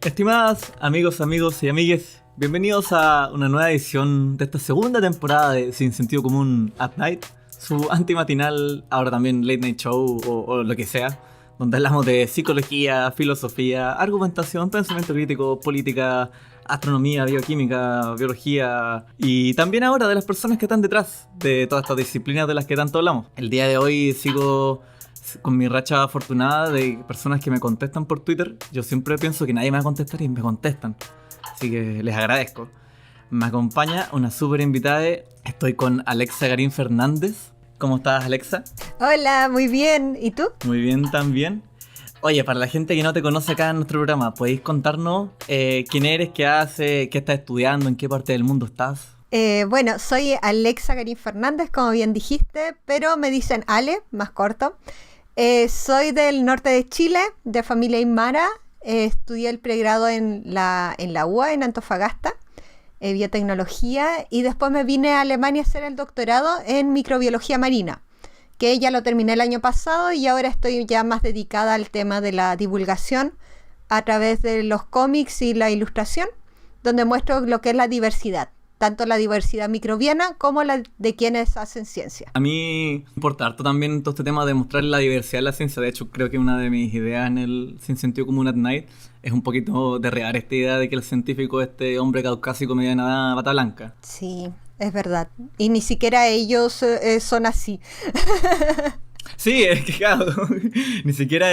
Estimadas amigos y amigues, bienvenidos a una nueva edición de esta segunda temporada de Sin Sentido Común at Night, su antimatinal, ahora también late night show o lo que sea, donde hablamos de psicología, filosofía, argumentación, pensamiento crítico, política, astronomía, bioquímica, biología y también ahora de las personas que están detrás de todas estas disciplinas de las que tanto hablamos. El día de hoy sigo con mi racha afortunada de personas que me contestan por Twitter. Yo siempre pienso que nadie me va a contestar y me contestan, así que les agradezco. Me acompaña una súper invitada. Estoy con Alexa Garín Fernández. ¿Cómo estás, Alexa? Hola, muy bien. ¿Y tú? Muy bien también. Oye, para la gente que no te conoce acá en nuestro programa, ¿podéis contarnos quién eres, qué haces, qué estás estudiando, en qué parte del mundo estás? Bueno, soy Alexa Garín Fernández, como bien dijiste, pero me dicen Ale, más corto. Soy del norte de Chile, de familia aymara. Estudié el pregrado en la UA, en Antofagasta, biotecnología, y después me vine a Alemania a hacer el doctorado en microbiología marina, que ya lo terminé el año pasado y ahora estoy ya más dedicada al tema de la divulgación a través de los cómics y la ilustración, donde muestro lo que es la diversidad, tanto la diversidad microbiana como la de quienes hacen ciencia. A mí me importa harto también todo este tema de mostrar la diversidad de la ciencia. De hecho, creo que una de mis ideas en el Sin Sentido Común at Night es un poquito derribar esta idea de que el científico es este hombre caucásico mediana edad, bata blanca. Sí, es verdad. Y ni siquiera ellos son así. Sí, es que claro, ni siquiera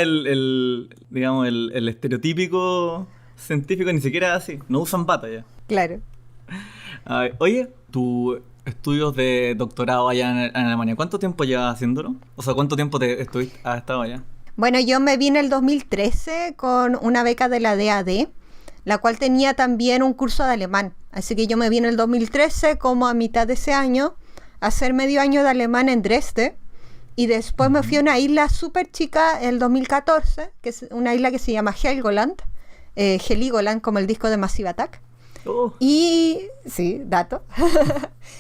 digamos, el estereotípico científico ni siquiera así. No usan bata ya. Claro. Oye, tus estudios de doctorado allá en Alemania, ¿cuánto tiempo llevas haciéndolo? O sea, ¿cuánto tiempo has estado allá? Bueno, yo me vine el 2013 con una beca de la DAD, la cual tenía también un curso de alemán. Así que yo me vine el 2013 como a mitad de ese año a hacer medio año de alemán en Dresde. Y después me fui a una isla súper chica el 2014, que es una isla que se llama Helgoland, Heligoland, como el disco de Massive Attack. Y sí, dato.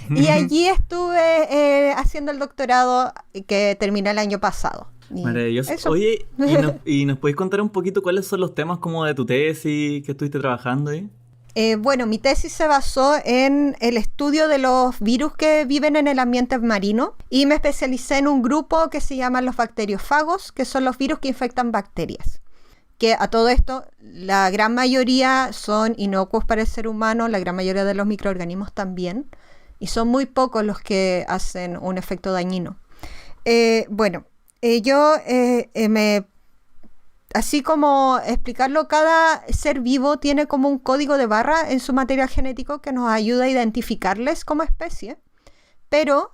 Y allí estuve haciendo el doctorado que terminé el año pasado. Maravilloso. Eso. Oye, ¿y nos podéis contar un poquito cuáles son los temas como de tu tesis que estuviste trabajando ahí? Bueno, mi tesis se basó en el estudio de los virus que viven en el ambiente marino y me especialicé en un grupo que se llama los bacteriófagos, que son los virus que infectan bacterias. Que a todo esto, la gran mayoría son inocuos para el ser humano, la gran mayoría de los microorganismos también, y son muy pocos los que hacen un efecto dañino. Así como explicarlo, cada ser vivo tiene como un código de barra en su material genético que nos ayuda a identificarles como especie, pero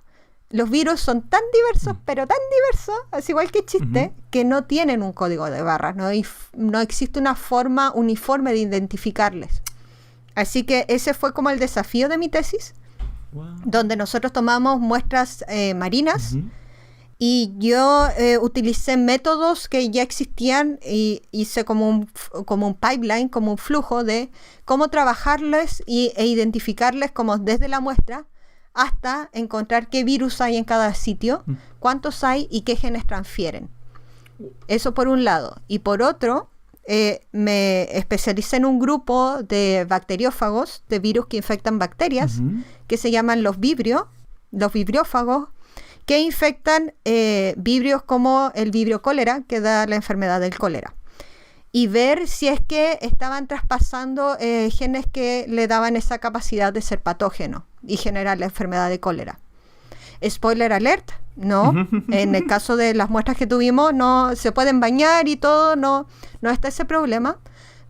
los virus son tan diversos, pero tan diversos, así igual que chiste, que no tienen un código de barras, no existe una forma uniforme de identificarles. Así que ese fue como el desafío de mi tesis, donde nosotros tomamos muestras marinas y yo utilicé métodos que ya existían y hice como un pipeline, como un flujo de cómo trabajarles e identificarles como desde la muestra hasta encontrar qué virus hay en cada sitio, cuántos hay y qué genes transfieren. Eso por un lado. Y por otro, me especialicé en un grupo de bacteriófagos, de virus que infectan bacterias, que se llaman los vibriófagos, que infectan vibrios como el vibrio cólera, que da la enfermedad del cólera. Y ver si es que estaban traspasando genes que le daban esa capacidad de ser patógeno y generar la enfermedad de cólera. Spoiler alert, no. En el caso de las muestras que tuvimos, no se pueden bañar y todo, no está ese problema,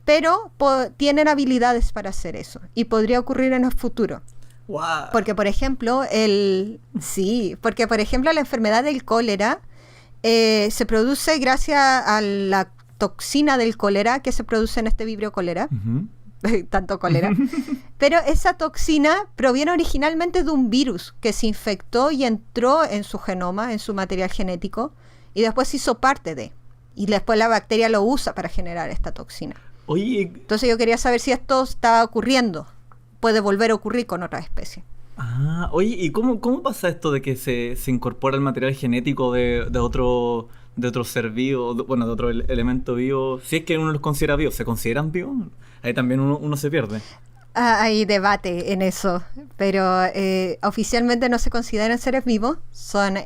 pero tienen habilidades para hacer eso y podría ocurrir en el futuro. Wow. Porque, por ejemplo, la enfermedad del cólera se produce gracias a la toxina del cólera que se produce en este vibrio cólera, tanto cólera, pero esa toxina proviene originalmente de un virus que se infectó y entró en su genoma, en su material genético, y después hizo parte y después la bacteria lo usa para generar esta toxina. Oye, entonces yo quería saber si esto está ocurriendo, puede volver a ocurrir con otra especie. Oye, ¿y cómo pasa esto de que se incorpora el material genético de de otro ser vivo, bueno, de otro elemento vivo, si es que uno los considera vivos, ¿se consideran vivos? Ahí también uno se pierde. Hay debate en eso, pero oficialmente no se consideran seres vivos, son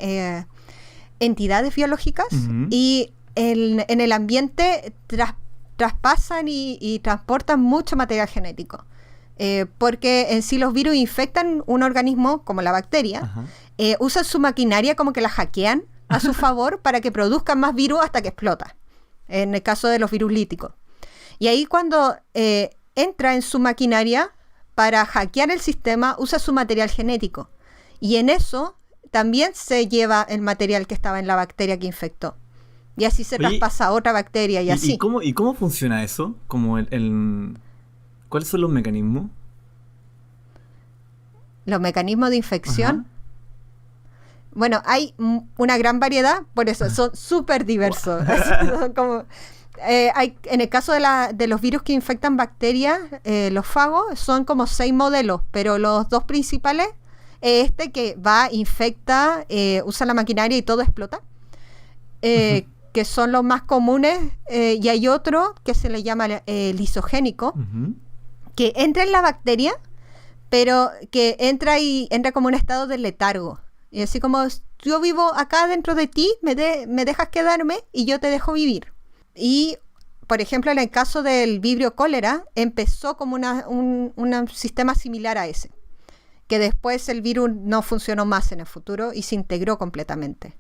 entidades biológicas y en el ambiente traspasan y transportan mucho material genético. Porque en sí los virus infectan un organismo como la bacteria, usan su maquinaria como que la hackean a su favor para que produzcan más virus hasta que explota, en el caso de los virus líticos. Y ahí cuando entra en su maquinaria para hackear el sistema, usa su material genético. Y en eso también se lleva el material que estaba en la bacteria que infectó. Y así se traspasa a otra bacteria y así. ¿Y cómo funciona eso? Como ¿cuáles son los mecanismos? Los mecanismos de infección. Bueno, hay una gran variedad, por eso son súper diversos. En el caso de los virus que infectan bacterias, los fagos, son como 6 modelos, pero los 2 principales es que va, infecta, usa la maquinaria y todo explota, que son los más comunes, y hay otro que se le llama lisogénico, que entra en la bacteria, pero que entra como un estado de letargo. Y así como yo vivo acá dentro de ti, me dejas quedarme y yo te dejo vivir. Y, por ejemplo, en el caso del Vibrio cólera, empezó como un sistema similar a ese, que después el virus no funcionó más en el futuro y se integró completamente.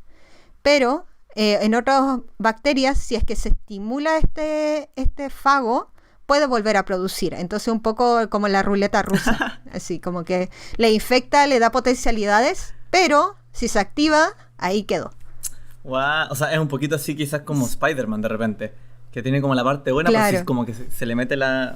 Pero en otras bacterias, si es que se estimula este fago, puede volver a producir. Entonces un poco como la ruleta rusa, así como que le infecta, le da potencialidades, pero si se activa, ahí quedó. Wow. O sea, es un poquito así quizás como Spider-Man de repente, que tiene como la parte buena, claro. Pues como que se le mete Me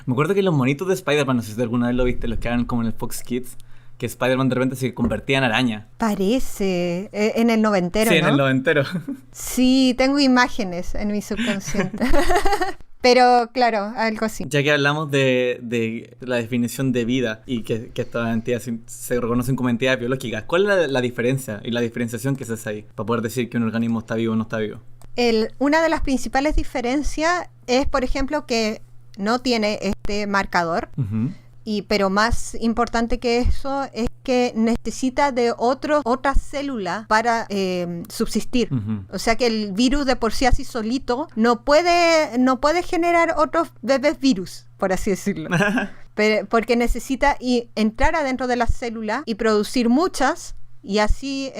acuerdo que los monitos de Spider-Man, no sé si alguna vez lo viste, los que hagan como en el Fox Kids, que Spider-Man de repente se convertía en araña. Parece, en el noventero, sí, ¿no? En el noventero. Sí, tengo imágenes en mi subconsciente. Pero claro, algo así. Ya que hablamos de la definición de vida y que estas entidades se reconocen como entidades biológicas, ¿cuál es la diferencia y la diferenciación que se hace ahí para poder decir que un organismo está vivo o no está vivo? Una de las principales diferencias es, por ejemplo, que no tiene este marcador, pero más importante que eso es que necesita de otra célula para subsistir. O sea que el virus de por sí así solito no puede generar otros bebés virus, por así decirlo. Porque necesita entrar adentro de la célula y producir muchas, y así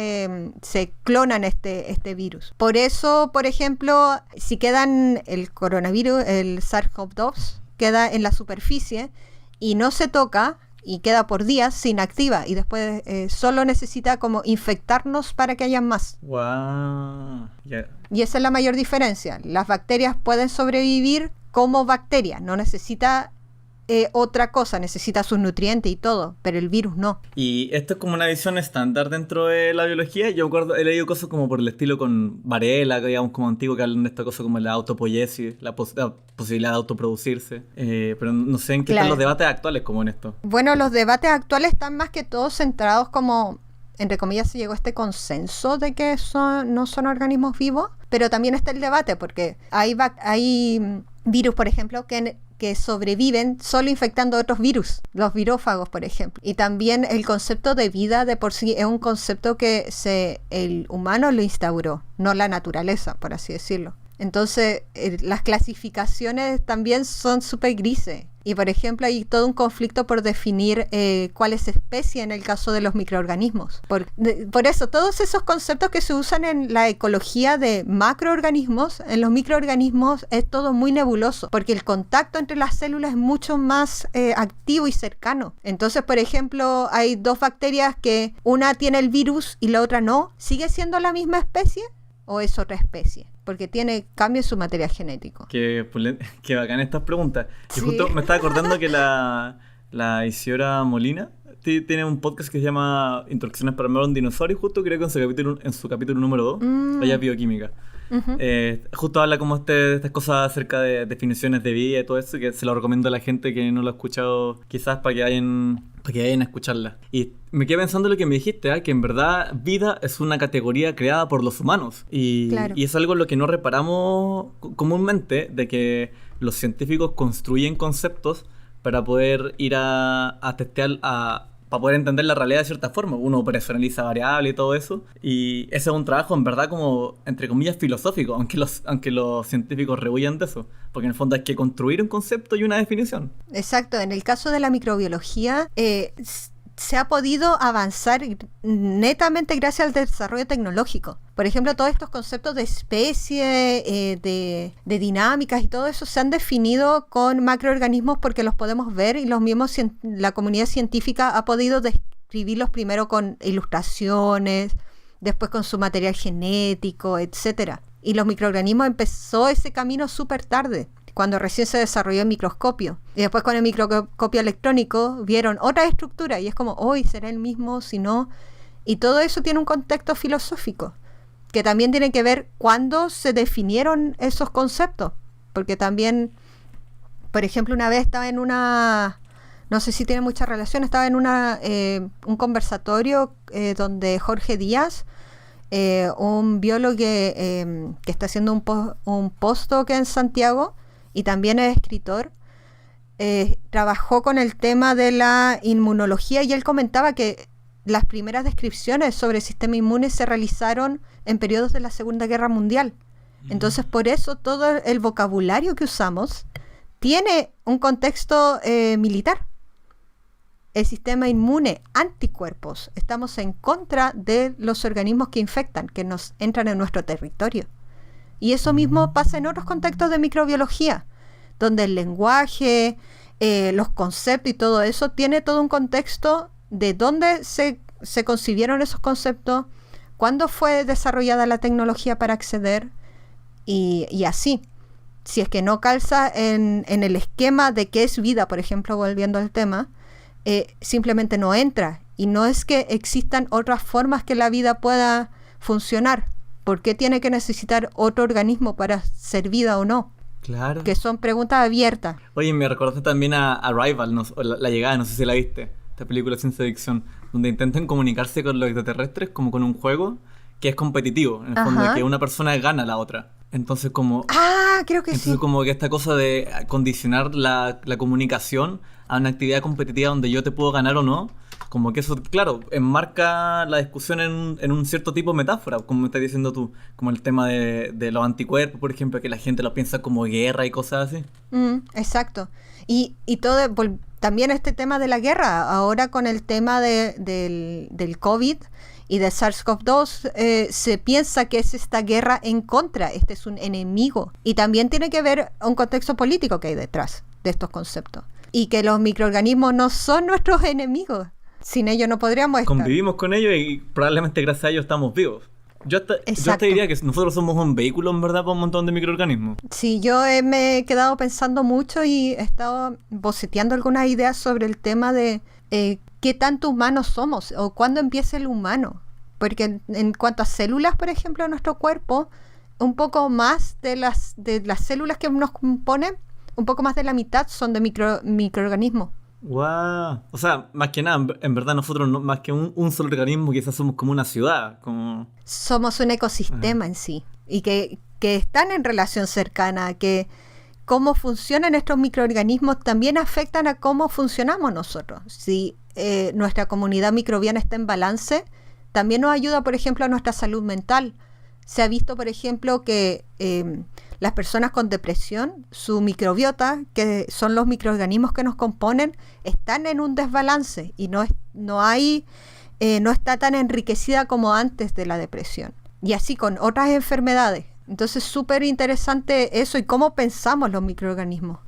se clonan este virus. Por eso, por ejemplo, si quedan el coronavirus, el SARS-CoV-2, queda en la superficie y no se toca y queda por días, se inactiva y después solo necesita como infectarnos para que haya más. Wow. Yeah. Y esa es la mayor diferencia. Las bacterias pueden sobrevivir como bacterias, no necesita otra cosa, necesita sus nutrientes y todo, pero el virus no. Y esto es como una visión estándar dentro de la biología. Yo me acuerdo, he leído cosas como por el estilo con Varela, digamos como antiguo, que hablan de esta cosa como la autopoiesis, la posibilidad de autoproducirse. Pero no sé en qué están los debates actuales como en esto. Bueno, los debates actuales están más que todos centrados como, entre comillas, se llegó a este consenso de que no son organismos vivos, pero también está el debate porque hay virus, por ejemplo, que sobreviven solo infectando otros virus, los virófagos, por ejemplo. Y también el concepto de vida de por sí es un concepto que el humano lo instauró, no la naturaleza, por así decirlo. Entonces, las clasificaciones también son súper grises. Y, por ejemplo, hay todo un conflicto por definir cuál es especie en el caso de los microorganismos. Por eso, todos esos conceptos que se usan en la ecología de macroorganismos, en los microorganismos es todo muy nebuloso, porque el contacto entre las células es mucho más activo y cercano. Entonces, por ejemplo, hay 2 bacterias que una tiene el virus y la otra no. ¿Sigue siendo la misma especie o es otra especie? Porque tiene cambio en su material genético. Qué bacán estas preguntas. Sí. Y justo me estaba acordando que la Isidora Molina tiene un podcast que se llama Introducciones para armar un dinosaurio, y justo creo que en su capítulo número 2, ella es bioquímica. Justo habla como de estas cosas acerca de definiciones de vida y todo eso, que se lo recomiendo a la gente que no lo ha escuchado, quizás para que vayan para que vayan a escucharla. Y me quedé pensando en lo que me dijiste, que en verdad vida es una categoría creada por los humanos. Claro. Y es algo en lo que no reparamos comúnmente, de que los científicos construyen conceptos para poder ir a testear, para poder entender la realidad de cierta forma. Uno operacionaliza variables y todo eso. Y ese es un trabajo en verdad como, entre comillas, filosófico, aunque los científicos rehuyan de eso. Porque en el fondo hay que construir un concepto y una definición. Exacto. En el caso de la microbiología, se ha podido avanzar netamente gracias al desarrollo tecnológico. Por ejemplo, todos estos conceptos de especie, de dinámicas y todo eso se han definido con macroorganismos porque los podemos ver y los mismos la comunidad científica ha podido describirlos primero con ilustraciones, después con su material genético, etcétera. Y los microorganismos empezó ese camino súper tarde, cuando recién se desarrolló el microscopio. Y después con el microscopio electrónico vieron otra estructura y es como, hoy será el mismo, si no. Y todo eso tiene un contexto filosófico, que también tiene que ver cuándo se definieron esos conceptos. Porque también, por ejemplo, una vez estaba en una, no sé si tiene mucha relación, estaba en un conversatorio donde Jorge Díaz, un biólogo que está haciendo un postdoc en Santiago, y también es escritor, trabajó con el tema de la inmunología y él comentaba que las primeras descripciones sobre el sistema inmune se realizaron en periodos de la Segunda Guerra Mundial. Entonces, por eso todo el vocabulario que usamos tiene un contexto militar. El sistema inmune, anticuerpos, estamos en contra de los organismos que infectan, que nos entran en nuestro territorio. Y eso mismo pasa en otros contextos de microbiología, donde el lenguaje, los conceptos y todo eso tiene todo un contexto de dónde se concibieron esos conceptos, cuándo fue desarrollada la tecnología para acceder y así. Si es que no calza en el esquema de qué es vida, por ejemplo, volviendo al tema, simplemente no entra. Y no es que existan otras formas que la vida pueda funcionar. ¿Por qué tiene que necesitar otro organismo para ser vida o no? Claro. Que son preguntas abiertas. Oye, me recordaste también a Arrival, la llegada, no sé si la viste, esta película de ciencia ficción, donde intentan comunicarse con los extraterrestres como con un juego que es competitivo, en el fondo, que una persona gana a la otra. Entonces como... creo que entonces sí. como que esta cosa de condicionar la comunicación a una actividad competitiva donde yo te puedo ganar o no, como que eso, claro, enmarca la discusión en un cierto tipo de metáfora, como me estás diciendo tú, como el tema de los anticuerpos, por ejemplo, que la gente lo piensa como guerra y cosas así. Exacto. Y todo, también este tema de la guerra, ahora con el tema del COVID y de SARS-CoV-2, se piensa que es esta guerra en contra, este es un enemigo. Y también tiene que ver un contexto político que hay detrás de estos conceptos. Y que los microorganismos no son nuestros enemigos. Sin ellos no podríamos estar. Convivimos con ellos y probablemente gracias a ellos estamos vivos. Yo hasta diría que nosotros somos un vehículo en verdad para un montón de microorganismos. Sí, yo me he quedado pensando mucho y he estado boceteando algunas ideas sobre el tema de qué tanto humanos somos o cuándo empieza el humano. Porque en cuanto a células, por ejemplo, de nuestro cuerpo, un poco más de las células que nos componen, un poco más de la mitad son de microorganismos. ¡Wow! O sea, más que nada, en verdad nosotros no, más que un solo organismo, quizás somos como una ciudad, como... Somos un ecosistema en sí, y que están en relación cercana, que cómo funcionan estos microorganismos también afectan a cómo funcionamos nosotros. Si nuestra comunidad microbiana está en balance, también nos ayuda, por ejemplo, a nuestra salud mental. Se ha visto, por ejemplo, que las personas con depresión, su microbiota, que son los microorganismos que nos componen, están en un desbalance y no está tan enriquecida como antes de la depresión. Y así con otras enfermedades. Entonces, súper interesante eso y cómo pensamos los microorganismos.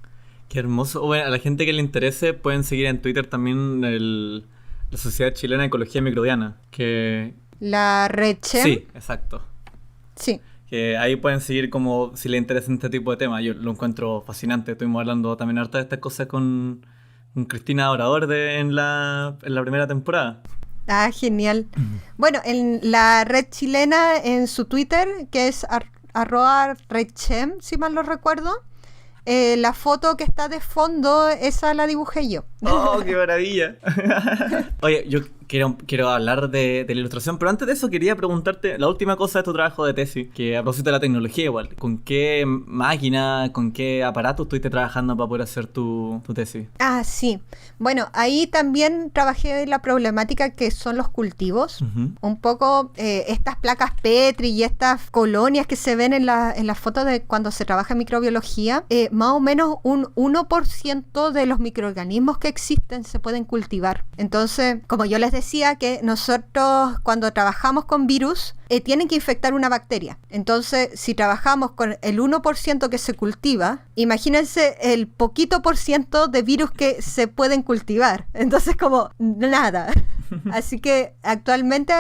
Qué hermoso. Bueno, a la gente que le interese pueden seguir en Twitter también la Sociedad Chilena de Ecología Microbiana. La RedChem. Sí, exacto. Sí. Que ahí pueden seguir como si les interesa este tipo de temas. Yo lo encuentro fascinante. Estuvimos hablando también harta de estas cosas con Cristina Orador en la primera temporada. Genial. Bueno, en la red chilena, en su Twitter, que es @redchem, si mal no recuerdo, la foto que está de fondo, esa la dibujé yo. ¡Oh, qué maravilla! Oye, yo quiero hablar de la ilustración, pero antes de eso quería preguntarte la última cosa de tu trabajo de tesis, que a propósito de la tecnología igual, ¿con qué máquina, con qué aparato estuviste trabajando para poder hacer tu tesis? Ah, sí. Bueno, ahí también trabajé en la problemática que son los cultivos. Un poco estas placas Petri y estas colonias que se ven en las fotos de cuando se trabaja en microbiología, más o menos un 1% de los microorganismos que existen se pueden cultivar. Entonces, como yo les decía, que nosotros cuando trabajamos con virus, tienen que infectar una bacteria. Entonces, si trabajamos con el 1% que se cultiva, imagínense el poquito por ciento de virus que se pueden cultivar. Entonces, como nada. Así que actualmente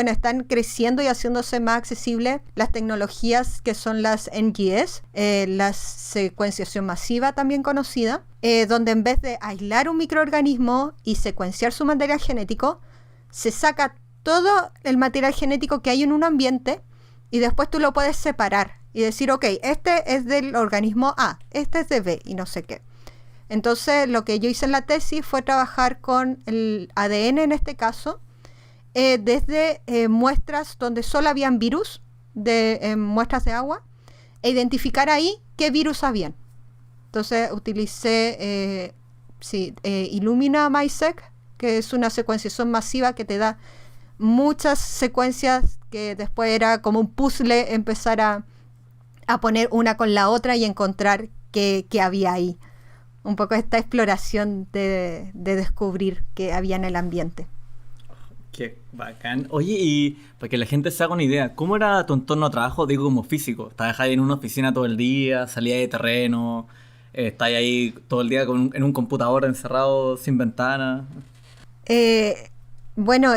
están creciendo y haciéndose más accesibles las tecnologías que son las NGS, la secuenciación masiva también conocida, donde en vez de aislar un microorganismo y secuenciar su material genético, se saca todo el material genético que hay en un ambiente y después tú lo puedes separar y decir, ok, este es del organismo A, este es de B y no sé qué. Entonces lo que yo hice en la tesis fue trabajar con el ADN en este caso, desde muestras donde solo habían virus, muestras de agua, e identificar ahí qué virus habían. Entonces utilicé Illumina MiSeq, que es una secuenciación masiva que te da muchas secuencias que después era como un puzzle empezar a poner una con la otra y encontrar qué había ahí. Un poco esta exploración de descubrir qué había en el ambiente. Qué bacán. Oye, y para que la gente se haga una idea, ¿cómo era tu entorno de trabajo, digo, como físico? ¿Estabas en una oficina todo el día, salías de terreno, estabas ahí todo el día en un computador encerrado sin ventana? Bueno,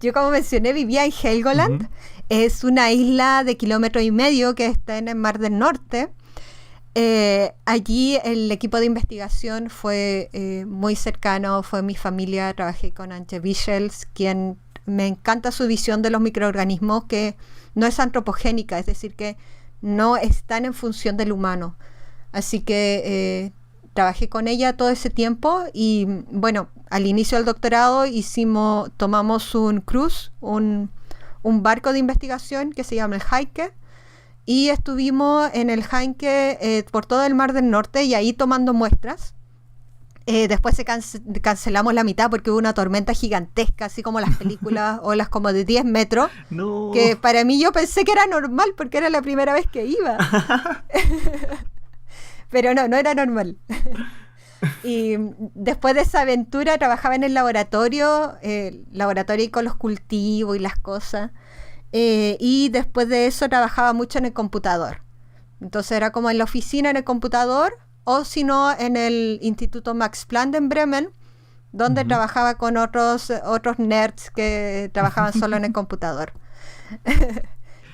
yo como mencioné vivía en Helgoland. Es una isla de 1,5 kilómetros que está en el Mar del Norte. Allí el equipo de investigación fue muy cercano, fue mi familia. Trabajé con Antje Wichels, quien me encanta su visión de los microorganismos, que no es antropogénica, es decir, que no están en función del humano. Así que trabajé con ella todo ese tiempo y bueno, al inicio del doctorado tomamos un cruise, un barco de investigación que se llama el Heike, y estuvimos en el Heike por todo el Mar del Norte y ahí tomando muestras. Después cancelamos la mitad porque hubo una tormenta gigantesca, así como las películas, olas como de 10 metros, No. que para mí yo pensé que era normal porque era la primera vez que iba. Pero no era normal. Y después de esa aventura trabajaba en el laboratorio con los cultivos y las cosas. Y después de eso trabajaba mucho en el computador. Entonces era como en la oficina en el computador, o si no en el Instituto Max Planck en Bremen, donde trabajaba con otros nerds que trabajaban solo en el computador.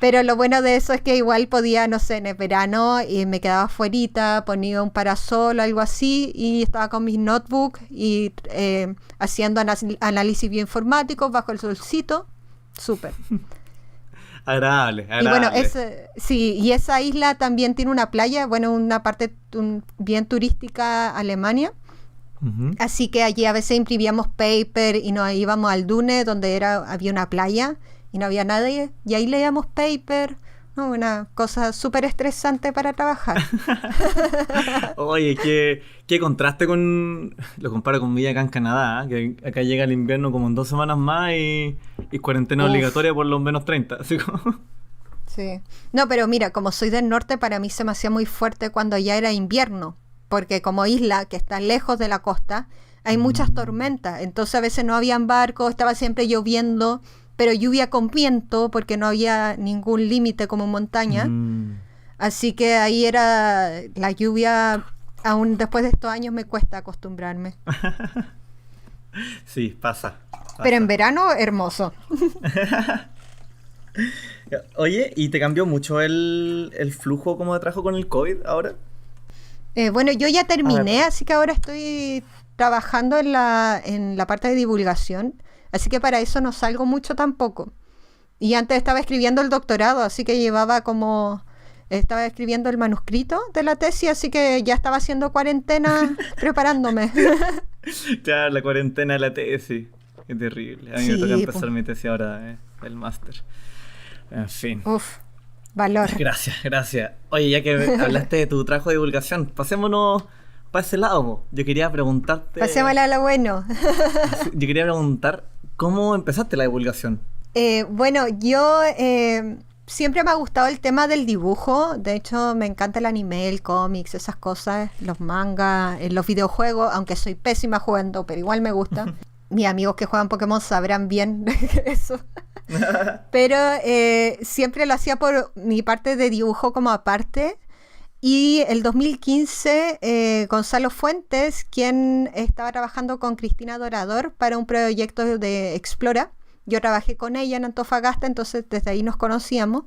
Pero lo bueno de eso es que igual podía, no sé, en el verano y me quedaba afuerita, ponía un parasol o algo así y estaba con mis notebooks y haciendo análisis bioinformáticos bajo el solcito. Súper. Agradable. Y bueno, y esa isla también tiene una playa, bueno, una parte bien turística Alemania. Así que allí a veces imprimíamos paper y nos íbamos al Dune, donde había una playa y no había nadie, y ahí leíamos paper, ¿no? Una cosa súper estresante para trabajar. Oye, qué contraste lo comparo con Villa acá en Canadá, que acá llega el invierno como en 2 semanas más y cuarentena obligatoria por los -30, así como... Sí. No, pero mira, como soy del norte, para mí se me hacía muy fuerte cuando ya era invierno, porque como isla que está lejos de la costa, hay muchas tormentas, entonces a veces no habían barcos, estaba siempre lloviendo, pero lluvia con viento, porque no había ningún límite como en montaña. Así que ahí era la lluvia, aún después de estos años me cuesta acostumbrarme. Sí, pasa. Pero en verano, hermoso. Oye, ¿y te cambió mucho el flujo como de trabajo con el COVID ahora? Bueno, yo ya terminé, así que ahora estoy trabajando en la parte de divulgación. Así que para eso no salgo mucho tampoco. Y antes estaba escribiendo el doctorado, así que llevaba como Estaba escribiendo el manuscrito de la tesis, así que ya estaba haciendo cuarentena preparándome. Claro, la cuarentena de la tesis. Qué terrible. A mí me toca empezar mi tesis ahora, el máster. En fin. Uf, valor. Gracias. Oye, ya que hablaste de tu trabajo de divulgación, pasémonos para ese lado. Po. Yo quería preguntarte... Pasémosle a lo bueno. Yo quería preguntar, ¿cómo empezaste la divulgación? Bueno, yo siempre me ha gustado el tema del dibujo. De hecho, me encanta el anime, el cómics, esas cosas, los mangas, los videojuegos, aunque soy pésima jugando, pero igual me gusta. Mis amigos que juegan Pokémon sabrán bien eso. Pero siempre lo hacía por mi parte de dibujo como aparte. Y el 2015, Gonzalo Fuentes, quien estaba trabajando con Cristina Dorador para un proyecto de Explora. Yo trabajé con ella en Antofagasta, entonces desde ahí nos conocíamos.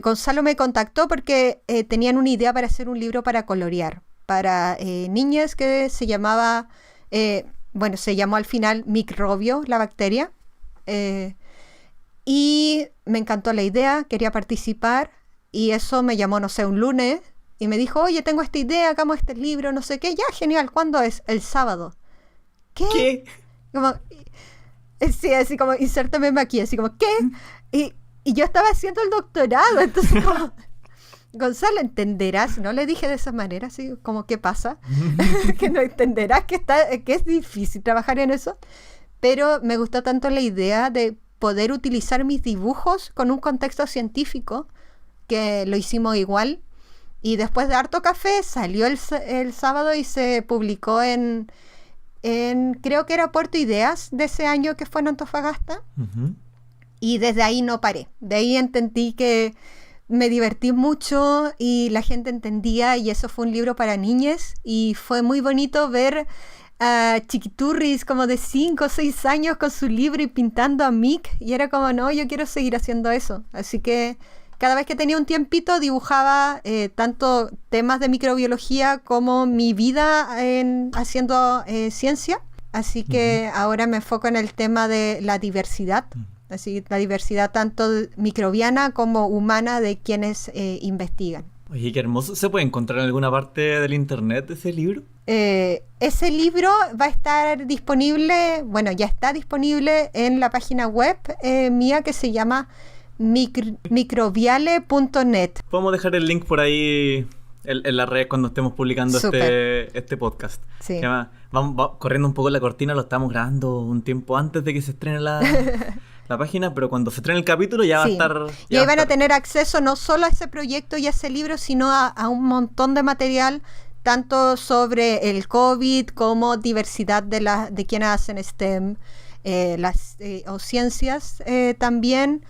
Gonzalo me contactó porque tenían una idea para hacer un libro para colorear, para niñas que se llamaba... se llamó al final Microbio, la bacteria. Y me encantó la idea, quería participar. Y eso me llamó, no sé, un lunes. Y me dijo, oye, tengo esta idea, hagamos este libro, no sé qué. Ya, genial, ¿cuándo es? El sábado. ¿Qué? Como, sí, así como, insértame aquí, así como, ¿qué? Y yo estaba haciendo el doctorado, entonces como... Gonzalo, ¿entenderás? No le dije de esa manera, así como, ¿qué pasa? Que no entenderás que es difícil trabajar en eso. Pero me gustó tanto la idea de poder utilizar mis dibujos con un contexto científico, que lo hicimos igual. Y después de harto café, salió el sábado y se publicó en creo que era Puerto Ideas de ese año que fue en Antofagasta. Uh-huh. Y desde ahí no paré. De ahí entendí que me divertí mucho y la gente entendía, y eso fue un libro para niñas, y fue muy bonito ver a chiquiturris como de 5 o 6 años con su libro y pintando a Mick, y era como, no, yo quiero seguir haciendo eso. Así que cada vez que tenía un tiempito dibujaba tanto temas de microbiología como mi vida haciendo ciencia. Así que ahora me enfoco en el tema de la diversidad. Así, la diversidad tanto microbiana como humana de quienes investigan. Oye, qué hermoso. ¿Se puede encontrar en alguna parte del internet ese libro? Ese libro va a estar disponible, bueno, ya está disponible en la página web mía, que se llama microbiale.net. Podemos dejar el link por ahí en la red cuando estemos publicando este podcast. Sí. Vamos corriendo un poco la cortina, lo estamos grabando un tiempo antes de que se estrene la página, pero cuando se estrene el capítulo ya va a estar... Y ahí van a tener acceso no solo a ese proyecto y a ese libro, sino a un montón de material, tanto sobre el COVID como diversidad de quienes hacen STEM, o ciencias también,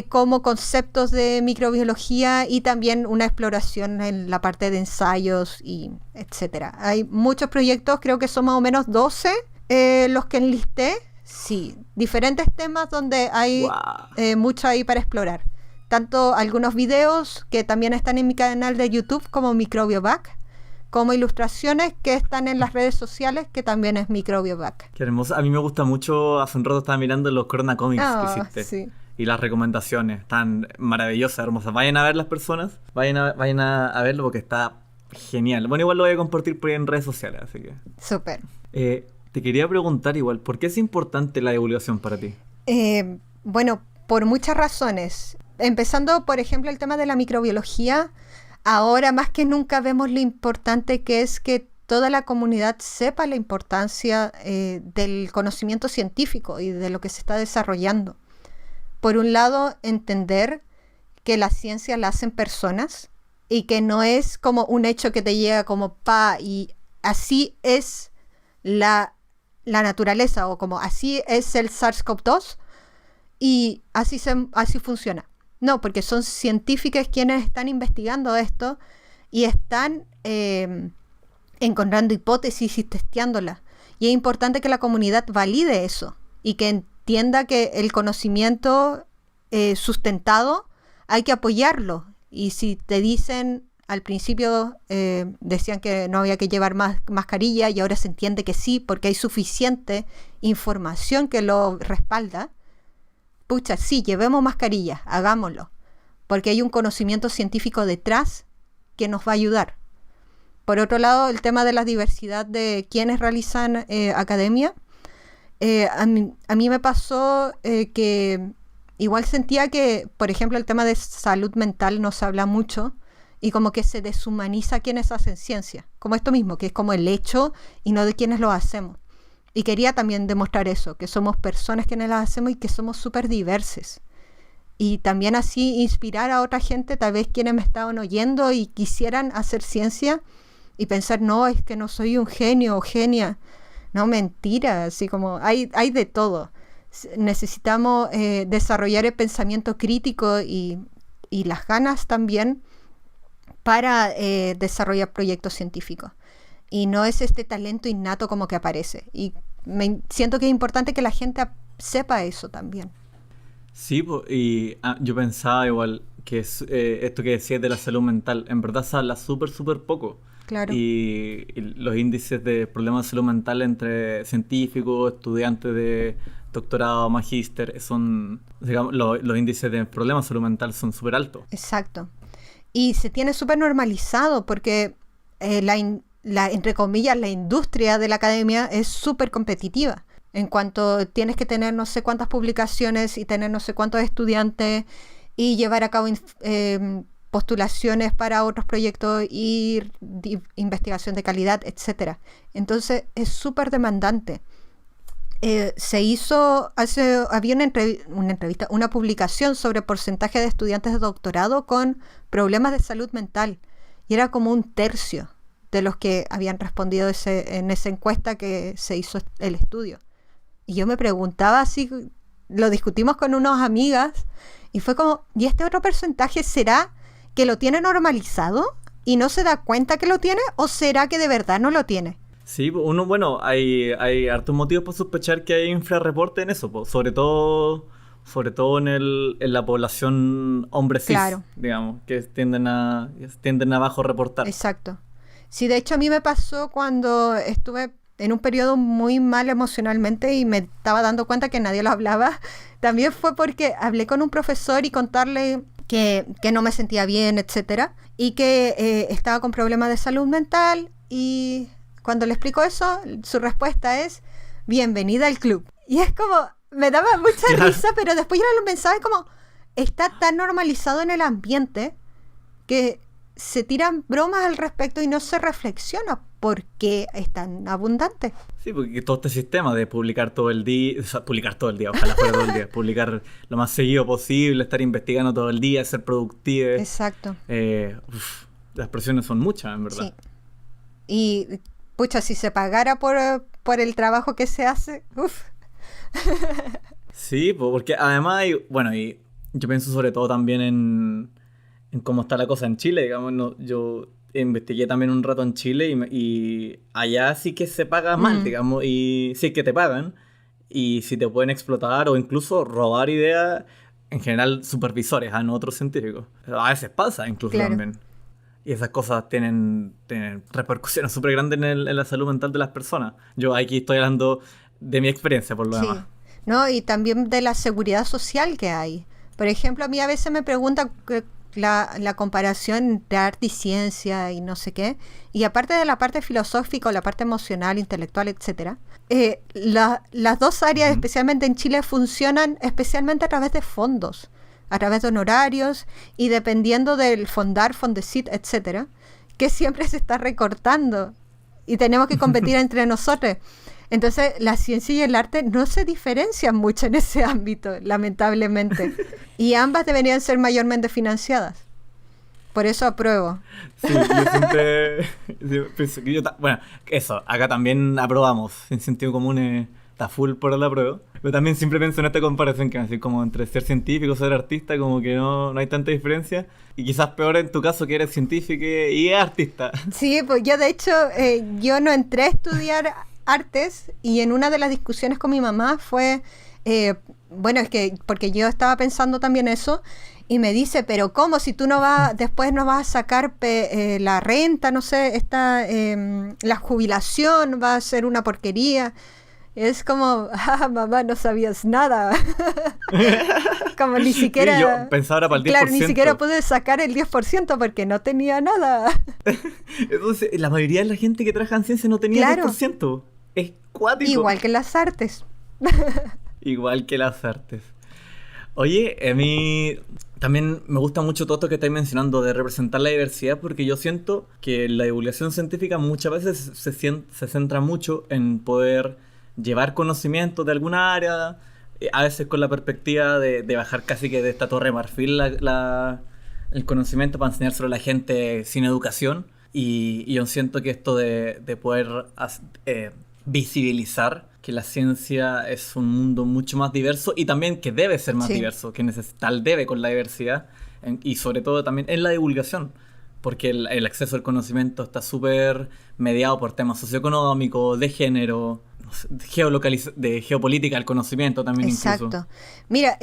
como conceptos de microbiología, y también una exploración en la parte de ensayos y etcétera. Hay muchos proyectos, creo que son más o menos 12 los que enlisté. Sí, diferentes temas donde hay mucho ahí para explorar. Tanto algunos videos que también están en mi canal de YouTube como MicrobioBac, como ilustraciones que están en las redes sociales, que también es MicrobioBac. Qué hermoso. A mí me gusta mucho, hace un rato estaba mirando los Corona Comics que hiciste. Sí. Y las recomendaciones están maravillosas, hermosas. Vayan a ver las personas, vayan a verlo porque está genial. Bueno, igual lo voy a compartir por ahí en redes sociales, así que... Súper. Te quería preguntar igual, ¿por qué es importante la divulgación para ti? Bueno, por muchas razones. Empezando, por ejemplo, el tema de la microbiología. Ahora más que nunca vemos lo importante que es que toda la comunidad sepa la importancia del conocimiento científico y de lo que se está desarrollando. Por un lado, entender que la ciencia la hacen personas y que no es como un hecho que te llega como y así es la naturaleza, o como así es el SARS-CoV-2 y así funciona. No, porque son científicos quienes están investigando esto y están encontrando hipótesis y testeándolas. Y es importante que la comunidad valide eso y que entienda que el conocimiento sustentado hay que apoyarlo. Y si te dicen, al principio decían que no había que llevar más mascarilla, y ahora se entiende que sí, porque hay suficiente información que lo respalda. Pucha, sí, llevemos mascarilla, hagámoslo. porque hay un conocimiento científico detrás que nos va a ayudar. Por otro lado, el tema de la diversidad de quienes realizan academia, a mí me pasó que igual sentía que, por ejemplo, el tema de salud mental no se habla mucho y como que se deshumaniza quienes hacen ciencia, como esto mismo, que es como el hecho y no de quienes lo hacemos. Y quería también demostrar eso, que somos personas quienes las hacemos y que somos súper diversos. Y también así inspirar a otra gente, tal vez quienes me estaban oyendo y quisieran hacer ciencia y pensar, no, es que no soy un genio o genia. No, mentira, así como hay de todo. Necesitamos desarrollar el pensamiento crítico y las ganas también para desarrollar proyectos científicos. Y no es este talento innato como que aparece. Y siento que es importante que la gente sepa eso también. Sí, y yo pensaba igual que esto que decías de la salud mental, en verdad se habla súper poco. Claro. Y los índices de problemas de salud mental entre científicos, estudiantes de doctorado, magíster, son, digamos, los índices de problemas de salud mental son súper altos. Exacto. Y se tiene súper normalizado porque entre comillas, la industria de la academia es súper competitiva. En cuanto tienes que tener no sé cuántas publicaciones y tener no sé cuántos estudiantes y llevar a cabo postulaciones para otros proyectos y investigación de calidad, etcétera. Entonces es súper demandante. Había una publicación sobre porcentaje de estudiantes de doctorado con problemas de salud mental y era como 1/3 de los que habían respondido en esa encuesta que se hizo el estudio. Y yo me preguntaba si lo discutimos con unas amigas y fue como, ¿y este otro porcentaje será que lo tiene normalizado y no se da cuenta que lo tiene o será que de verdad no lo tiene? Sí, hay hartos motivos para sospechar que hay infrarreporte en eso, sobre todo en la población hombre cis, claro, digamos, que tienden a bajo reportar. Exacto. Sí, de hecho a mí me pasó cuando estuve en un periodo muy mal emocionalmente y me estaba dando cuenta que nadie lo hablaba. También fue porque hablé con un profesor y contarle que no me sentía bien, etcétera, y que estaba con problemas de salud mental, y cuando le explico eso, su respuesta es bienvenida al club. Y es como, me daba mucha risa, pero después yo lo pensaba como, está tan normalizado en el ambiente que se tiran bromas al respecto y no se reflexiona por qué es tan abundante. Sí, porque todo este sistema de publicar todo el día, ojalá fuera todo el día, publicar lo más seguido posible, estar investigando todo el día, ser productivo. Exacto. Las presiones son muchas, en verdad. Sí. Y, pucha, si se pagara por el trabajo que se hace, Sí, porque además y yo pienso sobre todo también en cómo está la cosa en Chile, digamos. Yo investigué también un rato en Chile y allá sí que se paga mal, digamos, y sí que te pagan, y si te pueden explotar o incluso robar ideas, en general supervisores, no otros científicos. A veces pasa incluso, claro, también. Y esas cosas tienen repercusiones súper grandes en la salud mental de las personas. Yo aquí estoy hablando de mi experiencia, por lo demás. No, y también de la seguridad social que hay. Por ejemplo, a mí a veces me preguntan la comparación entre arte y ciencia y no sé qué, y aparte de la parte filosófica, la parte emocional, intelectual, etcétera, las dos áreas, especialmente en Chile, funcionan especialmente a través de fondos, a través de honorarios, y dependiendo del fondar, Fondesit, etcétera, que siempre se está recortando y tenemos que competir entre nosotros. Entonces, la ciencia y el arte no se diferencian mucho en ese ámbito, lamentablemente. Y ambas deberían ser mayormente financiadas. Por eso apruebo. Sí, yo siempre pienso que bueno, eso, acá también aprobamos. En sentido común está full por el apruebo. Pero también siempre pienso en esta comparación que así como entre ser científico y ser artista, como que no hay tanta diferencia. Y quizás peor en tu caso que eres científico y artista. Sí, pues yo de hecho, yo no entré a estudiar artes, y en una de las discusiones con mi mamá fue, es que porque yo estaba pensando también eso, y me dice, pero ¿cómo? Si tú después no vas a sacar la renta, no sé, la jubilación va a ser una porquería. Es como, mamá, no sabías nada. Como ni siquiera... Sí, yo pensaba ahora para el 10%. Claro, ni siquiera pude sacar el 10% porque no tenía nada. Entonces, la mayoría de la gente que trabaja en ciencia no tenía Claro. 10%. Es cuático. Igual que en las artes. Igual que las artes. Oye, a mí también me gusta mucho todo esto que estáis mencionando de representar la diversidad, porque yo siento que la divulgación científica muchas veces se centra mucho en poder llevar conocimiento de alguna área, a veces con la perspectiva de bajar casi que de esta torre de marfil el conocimiento para enseñárselo a la gente sin educación. Y yo siento que esto de poder visibilizar que la ciencia es un mundo mucho más diverso y también que debe ser más Sí. diverso, que necesita el debe con la diversidad y sobre todo también en la divulgación, porque el acceso al conocimiento está súper mediado por temas socioeconómicos, de género, no sé, de geopolítica del conocimiento también incluso. Exacto. Mira,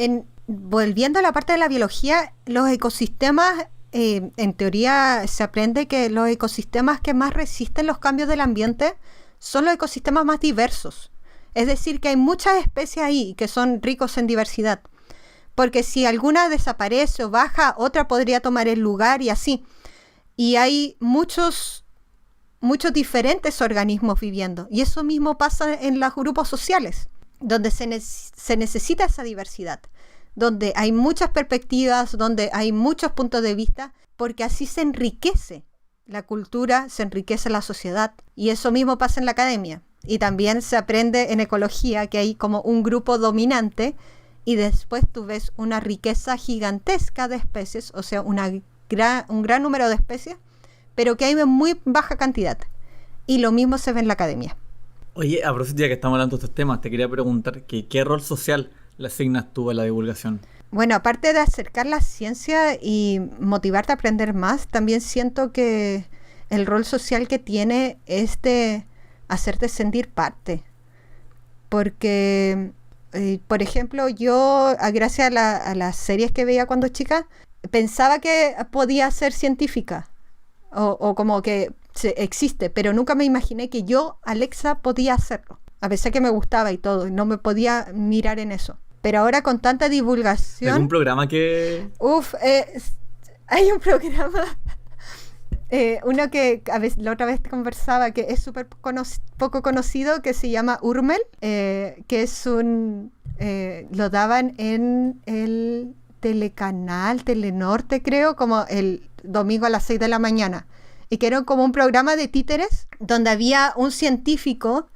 volviendo a la parte de la biología, los ecosistemas, en teoría se aprende que los ecosistemas que más resisten los cambios del ambiente son los ecosistemas más diversos. Es decir, que hay muchas especies ahí que son ricos en diversidad. Porque si alguna desaparece o baja, otra podría tomar el lugar y así. Y hay muchos diferentes organismos viviendo. Y eso mismo pasa en los grupos sociales, donde se necesita esa diversidad, donde hay muchas perspectivas, donde hay muchos puntos de vista, porque así se enriquece la cultura, se enriquece la sociedad. Y eso mismo pasa en la academia. Y también se aprende en ecología que hay como un grupo dominante y después tú ves una riqueza gigantesca de especies, o sea, un gran número de especies, pero que hay en muy baja cantidad. Y lo mismo se ve en la academia. Oye, a propósito, ya que estamos hablando de estos temas, te quería preguntar ¿qué rol social le asignas tú a la divulgación? Bueno, aparte de acercar la ciencia y motivarte a aprender más, también siento que el rol social que tiene es de hacerte sentir parte. Porque, por ejemplo, yo, gracias a las series que veía cuando chica, pensaba que podía ser científica o como que existe, pero nunca me imaginé que yo, Alexa, podía hacerlo. A pesar que me gustaba y todo, y no me podía mirar en eso. Pero ahora con tanta divulgación... ¿Algún programa que...? Hay un programa, uno que a veces, la otra vez conversaba, que es súper poco conocido, que se llama Urmel, que es lo daban en el telecanal, Telenorte creo, como el domingo a las 6 de la mañana. Y que era como un programa de títeres, donde había un científico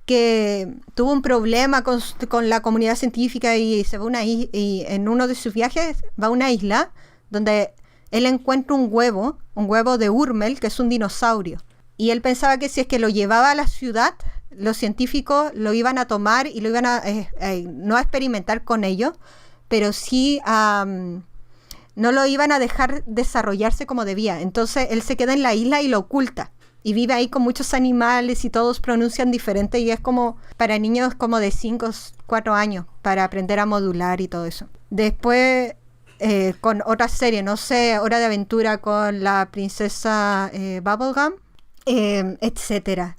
que tuvo un problema con la comunidad científica y se va y en uno de sus viajes va a una isla donde él encuentra un huevo de Urmel, que es un dinosaurio. Y él pensaba que si es que lo llevaba a la ciudad, los científicos lo iban a tomar y lo iban a, no a experimentar con ello, pero sí no lo iban a dejar desarrollarse como debía. Entonces él se queda en la isla y lo oculta. Y vive ahí con muchos animales y todos pronuncian diferente y es como para niños como de 5 o 4 años para aprender a modular y todo eso. Después con otra serie, no sé, Hora de Aventura con la princesa Bubblegum, etcétera.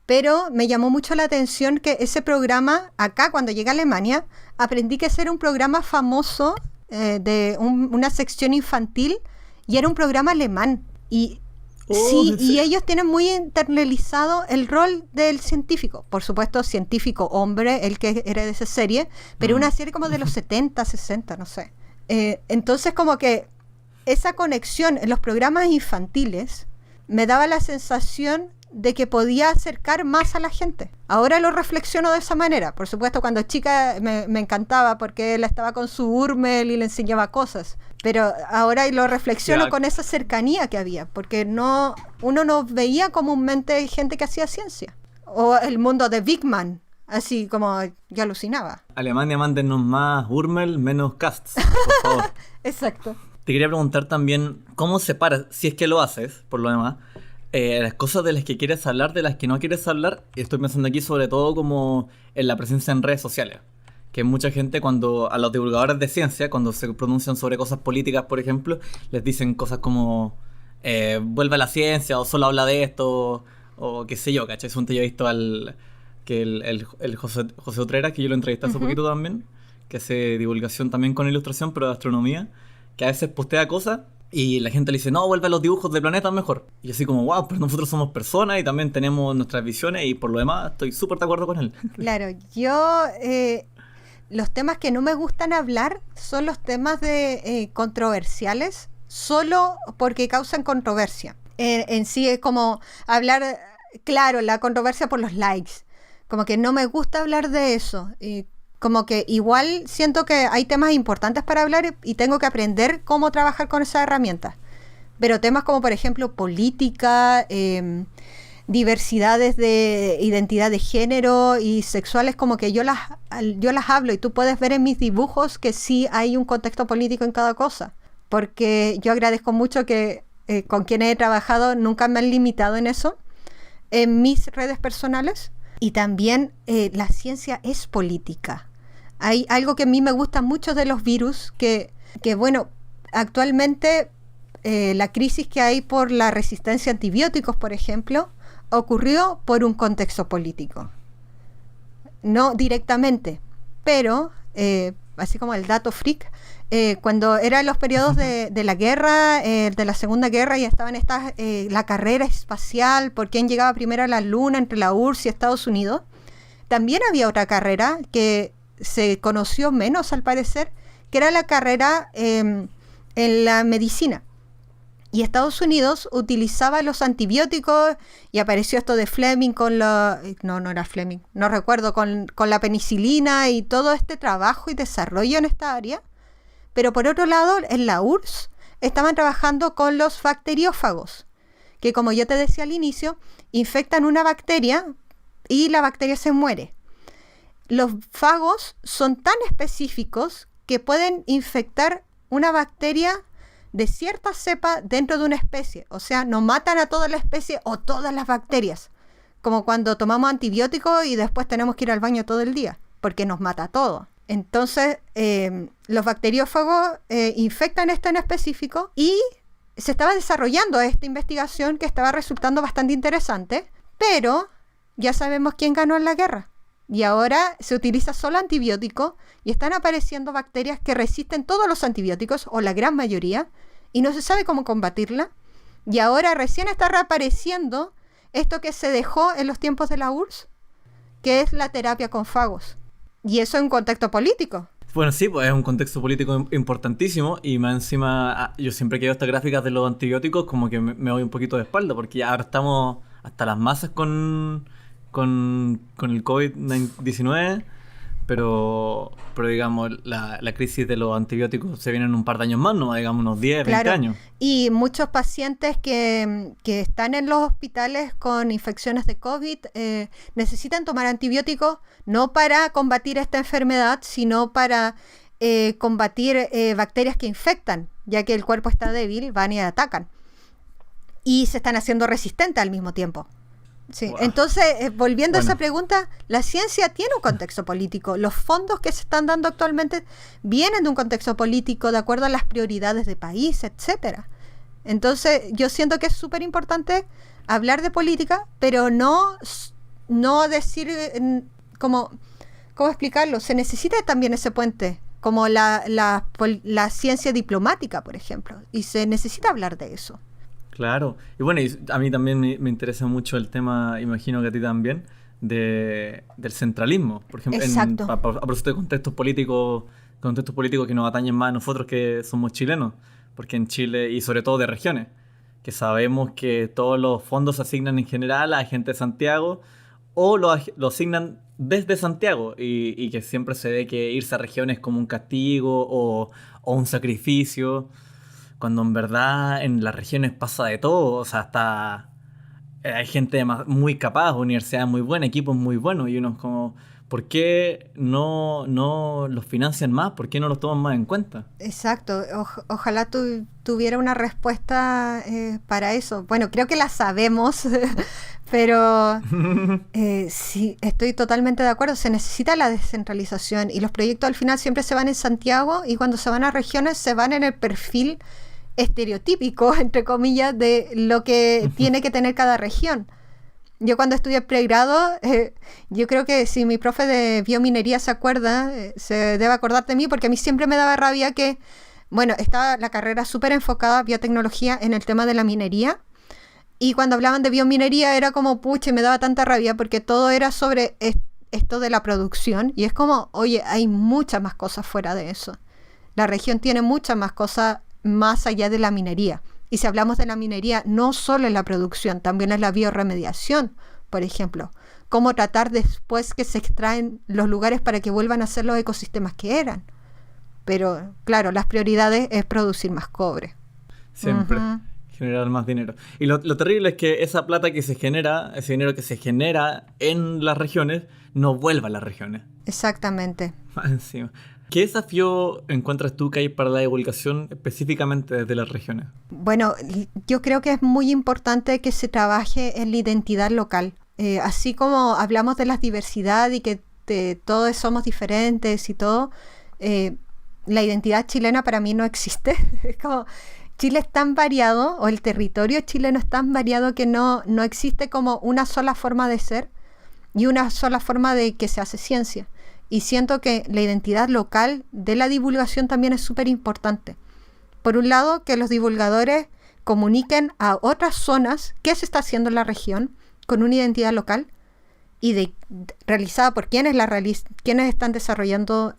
Pero me llamó mucho la atención que ese programa, acá cuando llegué a Alemania, aprendí que ese era un programa famoso de una sección infantil y era un programa alemán. Y sí, y ellos tienen muy internalizado el rol del científico. Por supuesto, científico hombre, el que era de esa serie, pero una serie como de los 70, 60, no sé. Entonces como que esa conexión en los programas infantiles me daba la sensación de que podía acercar más a la gente. Ahora lo reflexiono de esa manera. Por supuesto, cuando chica me encantaba porque él estaba con su Urmel y le enseñaba cosas. Pero ahora lo reflexiono con esa cercanía que había, porque uno no veía comúnmente gente que hacía ciencia. O el mundo de Big Man, así como yo alucinaba. Alemania, mándenos más Urmel, menos casts, por favor. Exacto. Te quería preguntar también, ¿cómo separas, si es que lo haces, por lo demás, las cosas de las que quieres hablar, de las que no quieres hablar? Estoy pensando aquí sobre todo como en la presencia en redes sociales. Que mucha gente a los divulgadores de ciencia, cuando se pronuncian sobre cosas políticas, por ejemplo, les dicen cosas como vuelve a la ciencia, o solo habla de esto, o qué sé yo, ¿cachai? Yo he visto que el José Utreras, que yo lo entrevisté hace Ujú. poquito también, que hace divulgación también con ilustración, pero de astronomía, que a veces postea cosas y la gente le dice, no, vuelve a los dibujos de planetas mejor. Y así como, wow, pero nosotros somos personas y también tenemos nuestras visiones y por lo demás estoy súper de acuerdo con él. Claro, los temas que no me gustan hablar son los temas de controversiales, solo porque causan controversia. En sí es como hablar, claro, la controversia por los likes. Como que no me gusta hablar de eso. Y como que igual siento que hay temas importantes para hablar y tengo que aprender cómo trabajar con esas herramientas. Pero temas como, por ejemplo, política, diversidades de identidad de género y sexuales, como que yo las hablo y tú puedes ver en mis dibujos que sí hay un contexto político en cada cosa. Porque yo agradezco mucho que con quienes he trabajado nunca me han limitado en eso, en mis redes personales. Y también la ciencia es política. Hay algo que a mí me gusta mucho de los virus, que bueno, actualmente la crisis que hay por la resistencia a antibióticos, por ejemplo, ocurrió por un contexto político. No directamente, pero así como el dato freak, cuando eran los periodos de la guerra, de la Segunda Guerra, y estaban la carrera espacial por quién llegaba primero a la Luna entre la URSS y Estados Unidos, también había otra carrera que se conoció menos al parecer, que era la carrera en la medicina. Y Estados Unidos utilizaba los antibióticos y apareció esto de Fleming con la... No era Fleming, no recuerdo, con la penicilina y todo este trabajo y desarrollo en esta área. Pero por otro lado, en la URSS estaban trabajando con los bacteriófagos, que como yo te decía al inicio, infectan una bacteria y la bacteria se muere. Los fagos son tan específicos que pueden infectar una bacteria de cierta cepa dentro de una especie. O sea, no matan a toda la especie o todas las bacterias. Como cuando tomamos antibióticos y después tenemos que ir al baño todo el día, porque nos mata todo. Entonces, los bacteriófagos infectan esto en específico y se estaba desarrollando esta investigación que estaba resultando bastante interesante, pero ya sabemos quién ganó en la guerra. Y ahora se utiliza solo antibiótico y están apareciendo bacterias que resisten todos los antibióticos, o la gran mayoría, y no se sabe cómo combatirla. Y ahora recién está reapareciendo esto que se dejó en los tiempos de la URSS, que es la terapia con fagos. Y eso en un contexto político. Bueno, sí, pues es un contexto político importantísimo y más encima, yo siempre que veo estas gráficas de los antibióticos como que me doy un poquito de espalda porque ya ahora estamos hasta las masas con el COVID-19, pero digamos, la crisis de los antibióticos se viene en un par de años más, ¿no? Digamos unos 10, Claro. 20 años. Y muchos pacientes que están en los hospitales con infecciones de COVID necesitan tomar antibióticos no para combatir esta enfermedad, sino para combatir bacterias que infectan, ya que el cuerpo está débil, van y atacan. Y se están haciendo resistentes al mismo tiempo. Sí. Wow. Entonces, volviendo a Bueno. esa pregunta, la ciencia tiene un contexto político. Los fondos que se están dando actualmente vienen de un contexto político de acuerdo a las prioridades de país, etcétera. Entonces, yo siento que es súper importante hablar de política, pero no decir ¿cómo explicarlo? Se necesita también ese puente, como la ciencia diplomática, por ejemplo, y se necesita hablar de eso. Claro. Y bueno, a mí también me interesa mucho el tema, imagino que a ti también, del centralismo. Por ejemplo, Exacto. a propósito de contextos políticos que nos atañen más a nosotros que somos chilenos. Porque en Chile, y sobre todo de regiones, que sabemos que todos los fondos se asignan en general a gente de Santiago o lo asignan desde Santiago y que siempre se ve que irse a regiones como un castigo o un sacrificio, cuando en verdad en las regiones pasa de todo. O sea, hasta hay gente muy capaz, universidades muy buenas, equipos muy buenos, y uno es como, ¿por qué no los financian más? ¿Por qué no los toman más en cuenta? Exacto. Ojalá tuviera una respuesta para eso. Bueno, creo que la sabemos, pero sí, estoy totalmente de acuerdo. Se necesita la descentralización y los proyectos al final siempre se van en Santiago, y cuando se van a regiones se van en el perfil estereotípico, entre comillas, de lo que tiene que tener cada región. Yo cuando estudié pregrado, yo creo que si mi profe de biominería se acuerda, se debe acordar de mí, porque a mí siempre me daba rabia que, bueno, estaba la carrera súper enfocada a biotecnología en el tema de la minería, y cuando hablaban de biominería era como, pucha, me daba tanta rabia porque todo era sobre esto de la producción, y es como, oye, hay muchas más cosas fuera de eso. La región tiene muchas más cosas más allá de la minería. Y si hablamos de la minería, no solo en la producción, también en la bioremediación, por ejemplo. Cómo tratar después que se extraen los lugares para que vuelvan a ser los ecosistemas que eran. Pero, claro, las prioridades es producir más cobre. Siempre. Generar más dinero. Y lo terrible es que esa plata que se genera, ese dinero que se genera en las regiones, no vuelva a las regiones. Exactamente. Más encima. ¿Qué desafío encuentras tú que hay para la divulgación específicamente desde las regiones? Bueno, yo creo que es muy importante que se trabaje en la identidad local. Así como hablamos de la diversidad y que todos somos diferentes y todo, la identidad chilena para mí no existe. Es como, Chile es tan variado, o el territorio chileno es tan variado que no existe como una sola forma de ser y una sola forma de que se hace ciencia. Y siento que la identidad local de la divulgación también es súper importante. Por un lado, que los divulgadores comuniquen a otras zonas qué se está haciendo en la región con una identidad local y realizada por quienes están desarrollando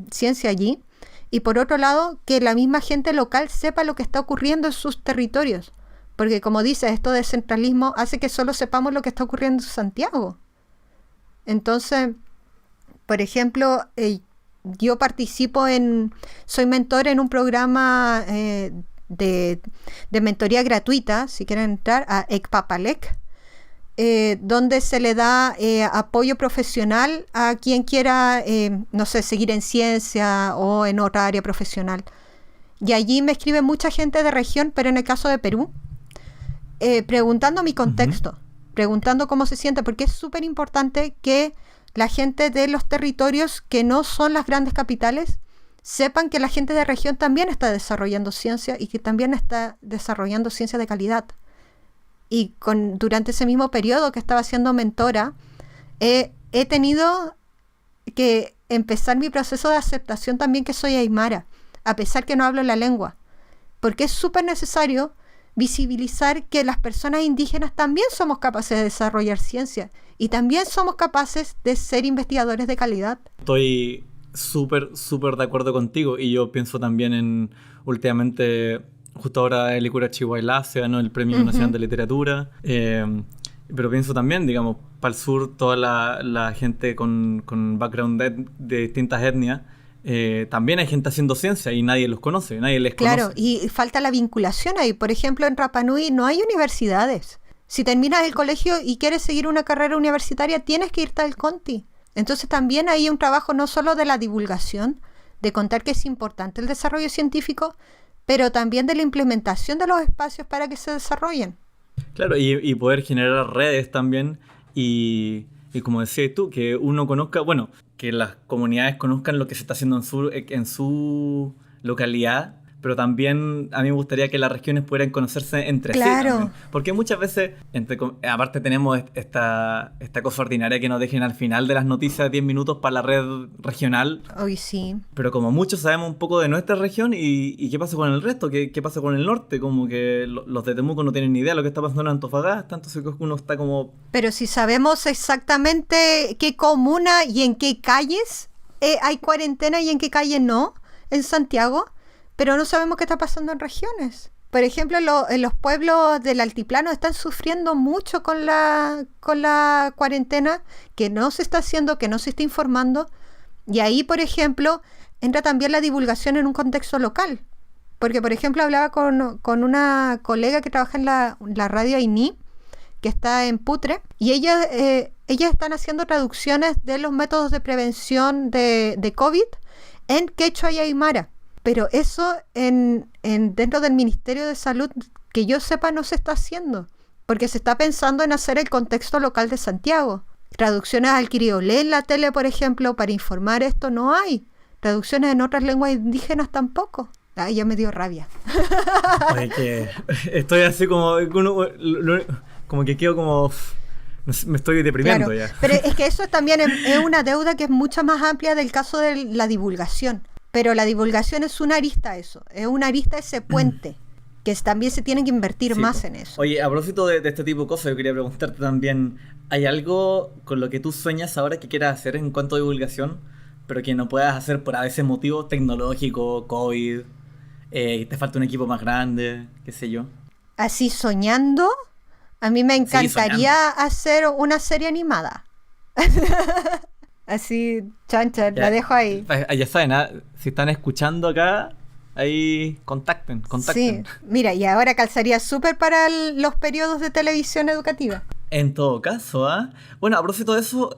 ciencia allí. Y por otro lado, que la misma gente local sepa lo que está ocurriendo en sus territorios. Porque como dice, esto de centralismo hace que solo sepamos lo que está ocurriendo en Santiago. Entonces, por ejemplo, yo soy mentor en un programa de mentoría gratuita, si quieren entrar, a ECPAPALEC, donde se le da apoyo profesional a quien quiera, no sé, seguir en ciencia o en otra área profesional. Y allí me escribe mucha gente de región, pero en el caso de Perú, preguntando mi contexto, preguntando cómo se siente, porque es súper importante que la gente de los territorios que no son las grandes capitales sepan que la gente de región también está desarrollando ciencia y que también está desarrollando ciencia de calidad. Y durante ese mismo periodo que estaba siendo mentora, he tenido que empezar mi proceso de aceptación también que soy aymara, a pesar que no hablo la lengua, porque es súper necesario visibilizar que las personas indígenas también somos capaces de desarrollar ciencia y también somos capaces de ser investigadores de calidad. Estoy súper de acuerdo contigo, y yo pienso también últimamente, justo ahora el Licura Chihuahua se ganó el Premio Nacional de Literatura, pero pienso también, digamos, para el sur, toda la gente con background de distintas etnias, también hay gente haciendo ciencia y nadie los conoce, nadie les conoce. Claro, y falta la vinculación ahí. Por ejemplo, en Rapa Nui no hay universidades. Si terminas el colegio y quieres seguir una carrera universitaria, tienes que irte al Conti. Entonces también hay un trabajo no solo de la divulgación, de contar que es importante el desarrollo científico, pero también de la implementación de los espacios para que se desarrollen. Claro, y poder generar redes también, y como decías tú, que uno conozca, bueno, que las comunidades conozcan lo que se está haciendo en su localidad, pero también a mí me gustaría que las regiones pudieran conocerse entre sí también. Porque muchas veces, aparte tenemos esta cosa ordinaria que nos dejen al final de las noticias 10 minutos para la red regional. Hoy sí. Pero como muchos sabemos un poco de nuestra región, y qué pasa con el resto, qué pasa con el norte, como que los de Temuco no tienen ni idea de lo que está pasando en Antofagasta, entonces uno está como... Pero si sabemos exactamente qué comuna y en qué calles hay cuarentena y en qué calles no, en Santiago... pero no sabemos qué está pasando en regiones. Por ejemplo, en los pueblos del altiplano están sufriendo mucho con la cuarentena, que no se está haciendo, que no se está informando. Y ahí, por ejemplo, entra también la divulgación en un contexto local. Porque, por ejemplo, hablaba con una colega que trabaja en la radio Aini, que está en Putre, y ellas están haciendo traducciones de los métodos de prevención de COVID en quechua y aymara. Pero eso dentro del Ministerio de Salud, que yo sepa, no se está haciendo, porque se está pensando en hacer el contexto local de Santiago. Traducciones al criolé en la tele, por ejemplo, para informar esto no hay. Traducciones en otras lenguas indígenas tampoco. Ay, ya me dio rabia. Oye, que estoy así como que quedo Me estoy deprimiendo Claro, ya. pero es que eso también es una deuda que es mucho más amplia del caso de la divulgación. Pero la divulgación es una arista a eso, es una arista a ese puente, que también se tiene que invertir Sí, más po. en eso. Oye, a propósito de este tipo de cosas, yo quería preguntarte también, ¿hay algo con lo que tú sueñas ahora que quieras hacer en cuanto a divulgación, pero que no puedas hacer por a veces motivos tecnológicos, COVID, te falta un equipo más grande, qué sé yo? Así soñando, a mí me Sí, soñando. encantaría hacer una serie animada. Así, chan, chan, la Ya, dejo ahí. ya saben, ¿ah? Si están escuchando acá, ahí contacten, Sí, contacten. mira, y ahora calzaría súper para los periodos de televisión educativa. En todo caso, ¿ah? Bueno, a propósito de eso,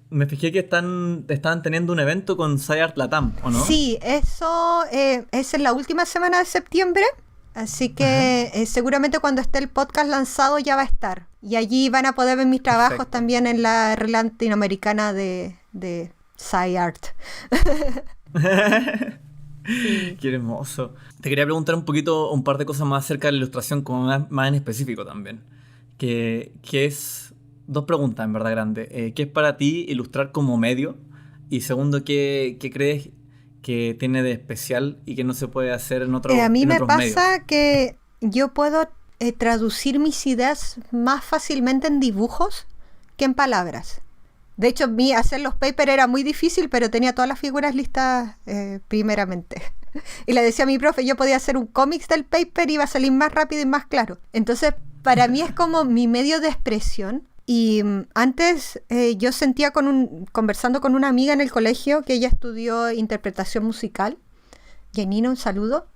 me fijé que estaban teniendo un evento con SciArt Latam, ¿o no? Sí, eso es en la última semana de septiembre, así Ajá, que seguramente cuando esté el podcast lanzado ya va a estar. Y allí van a poder ver mis trabajos perfecto. también en la red latinoamericana de SciArt. Sí. Qué hermoso. Te quería preguntar un poquito, un par de cosas más acerca de la ilustración, como más en específico también. Que es dos preguntas en verdad grandes. ¿Qué es para ti ilustrar como medio? Y segundo, ¿qué crees que tiene de especial y que no se puede hacer A mí en me otros medios? pasa que yo puedo traducir mis ideas más fácilmente en dibujos que en palabras. De hecho, hacer los papers era muy difícil, pero tenía todas las figuras listas primeramente. Y le decía a mi profe, yo podía hacer un cómics del paper y iba a salir más rápido y más claro. Entonces, para mí es como mi medio de expresión. Y antes yo sentía conversando con una amiga en el colegio que ella estudió interpretación musical. Janina, un saludo.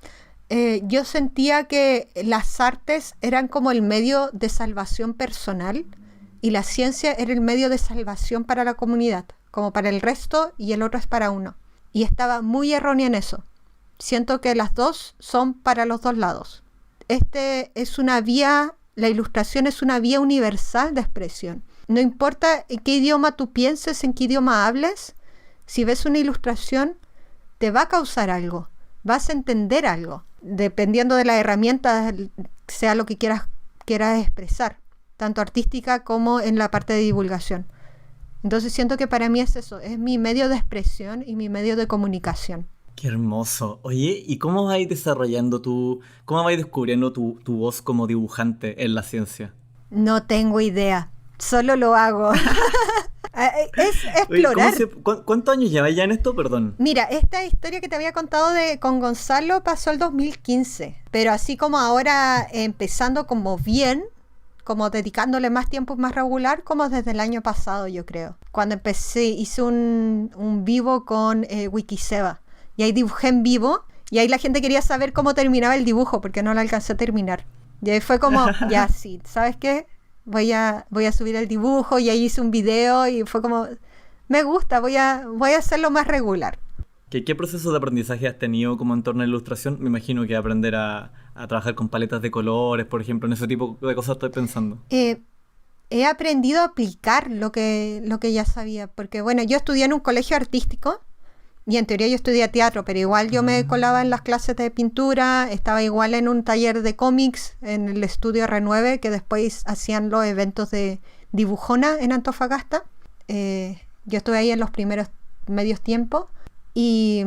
Yo sentía que las artes eran como el medio de salvación personal y la ciencia era el medio de salvación para la comunidad, como para el resto y el otro es para uno. Y estaba muy errónea en eso. Siento que las dos son para los dos lados. Este es una vía, la ilustración es una vía universal de expresión. No importa en qué idioma tú pienses, en qué idioma hables, si ves una ilustración, te va a causar algo, vas a entender algo, dependiendo de la herramienta, sea lo que quieras expresar, tanto artística como en la parte de divulgación. Entonces siento que para mí es eso, es mi medio de expresión y mi medio de comunicación. Qué hermoso. Oye, ¿y cómo vais desarrollando cómo vais descubriendo tu voz como dibujante en la ciencia? No tengo idea, solo lo hago. Es Oye, explorar. ¿cuántos años lleváis ya en esto? Perdón. Mira, esta historia que te había contado con Gonzalo pasó el 2015, pero así como ahora empezando como bien, como dedicándole más tiempo más regular, como desde el año pasado yo creo. Cuando hice un vivo con Wikiseba y ahí dibujé en vivo y ahí la gente quería saber cómo terminaba el dibujo porque no lo alcancé a terminar. Y ahí fue como, ya sí, ¿sabes qué? Voy a subir el dibujo y ahí hice un video y fue como, me gusta, voy a hacerlo más regular. ¿Qué proceso de aprendizaje has tenido como en torno a la ilustración? Me imagino que aprender a trabajar con paletas de colores, por ejemplo, en ese tipo de cosas estoy pensando. He aprendido a aplicar lo que ya sabía, porque bueno, yo estudié en un colegio artístico y en teoría yo estudié teatro, pero igual yo me colaba en las clases de pintura, estaba igual en un taller de cómics en el estudio R9, que después hacían los eventos de Dibujona en Antofagasta. Yo estuve ahí en los primeros medios tiempos y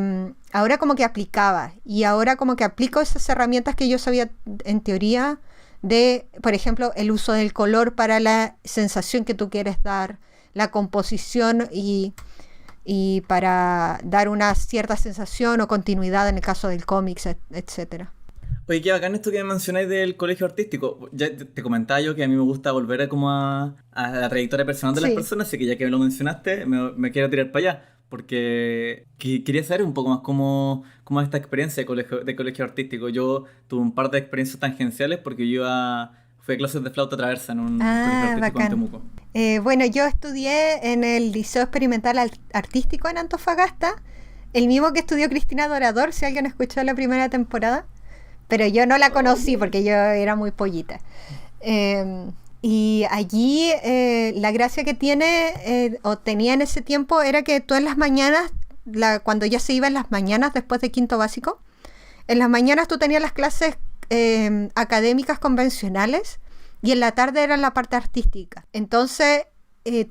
ahora como que aplicaba y ahora como que aplico esas herramientas que yo sabía en teoría de, por ejemplo, el uso del color para la sensación que tú quieres dar, la composición y para dar una cierta sensación o continuidad en el caso del cómics, etcétera. Oye, qué bacán esto que mencionáis del colegio artístico. Ya te comentaba yo que a mí me gusta volver a la trayectoria personal de las Sí. personas, así que ya que me lo mencionaste, me quiero tirar para allá. Porque quería saber un poco más cómo es esta experiencia de colegio artístico. Yo tuve un par de experiencias tangenciales porque fui a clases de flauta traversa en un colegio Ah, artístico en bacán. Temuco. Bueno, yo estudié en el Liceo Experimental Artístico en Antofagasta, el mismo que estudió Cristina Dorador, si alguien escuchó la primera temporada, pero yo no la Oh, conocí qué- porque yo era muy pollita. Y allí la gracia que tiene, o tenía en ese tiempo, era que tú en las mañanas, cuando ya se iba en las mañanas después de quinto básico, en las mañanas tú tenías las clases académicas convencionales y en la tarde era la parte artística. Entonces,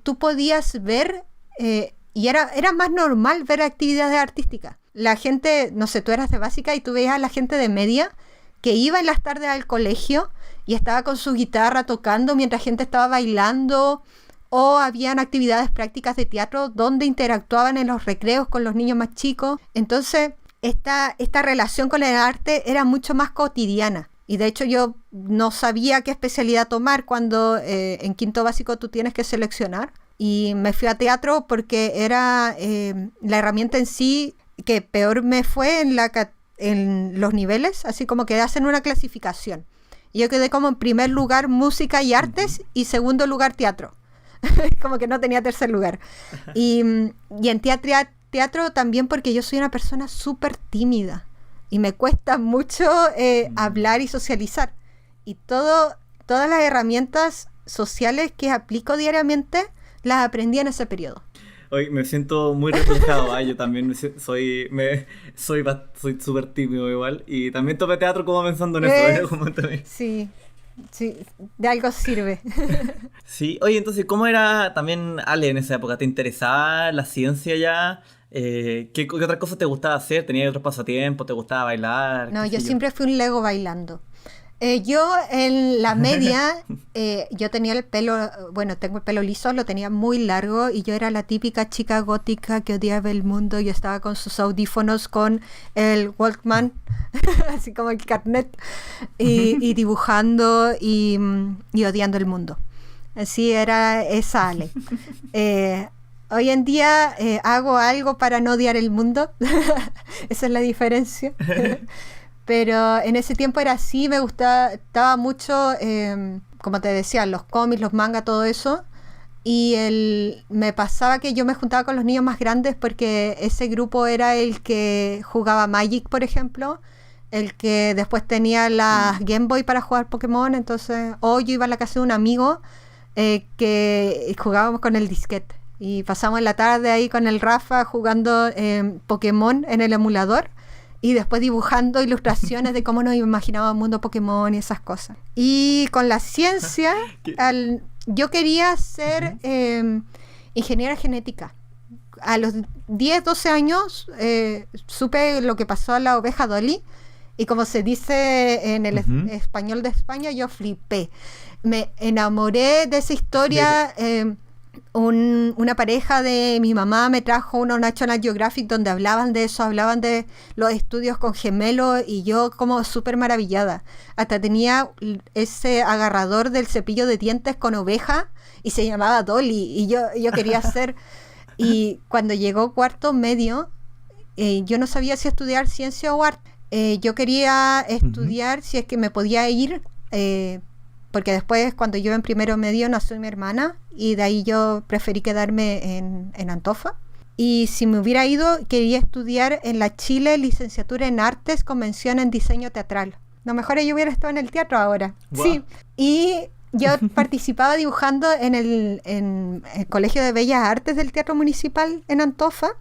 tú podías ver, y era más normal ver actividades artísticas. La gente, no sé, tú eras de básica y tú veías a la gente de media que iba en las tardes al colegio y estaba con su guitarra tocando mientras gente estaba bailando, o habían actividades prácticas de teatro donde interactuaban en los recreos con los niños más chicos. Entonces, esta relación con el arte era mucho más cotidiana. Y de hecho yo no sabía qué especialidad tomar cuando en quinto básico tú tienes que seleccionar. Y me fui a teatro porque era la herramienta en sí que peor me fue en los niveles, así como que hacen una clasificación. Y yo quedé como en primer lugar música y artes y segundo lugar teatro. Como que no tenía tercer lugar. Y en teatro también porque yo soy una persona súper tímida y me cuesta mucho hablar y socializar. Y todas las herramientas sociales que aplico diariamente las aprendí en ese periodo. Hoy me siento muy reflejado. Yo también soy súper tímido igual. Y también tomé teatro como pensando en eso. Sí, de algo sirve. Sí, oye, entonces, ¿cómo era también Ale en esa época? ¿Te interesaba la ciencia ya? ¿Qué otras cosas te gustaba hacer? ¿Tenías otros pasatiempos? ¿Te gustaba bailar? No, yo siempre fui un Lego bailando. Yo en la media, yo tenía el pelo, tengo el pelo liso, lo tenía muy largo y yo era la típica chica gótica que odiaba el mundo y estaba con sus audífonos con el Walkman, así como el carnet, y dibujando y odiando el mundo. Así era esa Ale. Hoy en día hago algo para no odiar el mundo, esa es la diferencia. Pero en ese tiempo era así, me gustaba mucho, como te decía, los cómics, los mangas, todo eso. Y me pasaba que yo me juntaba con los niños más grandes porque ese grupo era el que jugaba Magic, por ejemplo, el que después tenía las Game Boy para jugar Pokémon. Entonces, yo iba a la casa de un amigo que jugábamos con el disquete. Y pasamos la tarde ahí con el Rafa jugando Pokémon en el emulador. Y después dibujando ilustraciones de cómo nos imaginábamos el mundo Pokémon y esas cosas. Y con la ciencia, yo quería ser ingeniera genética. A los 10, 12 años supe lo que pasó a la oveja Dolly. Y como se dice en el español de España, yo flipé. Me enamoré de esa historia. Una pareja de mi mamá me trajo una National Geographic donde hablaban de eso, hablaban de los estudios con gemelos y yo como súper maravillada. Hasta tenía ese agarrador del cepillo de dientes con oveja y se llamaba Dolly y yo quería hacer. Y cuando llegó cuarto medio, yo no sabía si estudiar ciencia o arte. Yo quería estudiar si es que me podía ir, porque después cuando yo en primero medio nació mi hermana y de ahí yo preferí quedarme en Antofa. Y si me hubiera ido, quería estudiar en la Chile licenciatura en artes con mención en diseño teatral. A lo mejor yo hubiera estado en el teatro ahora. Wow. Sí, y yo participaba dibujando en el Colegio de Bellas Artes del Teatro Municipal en Antofa.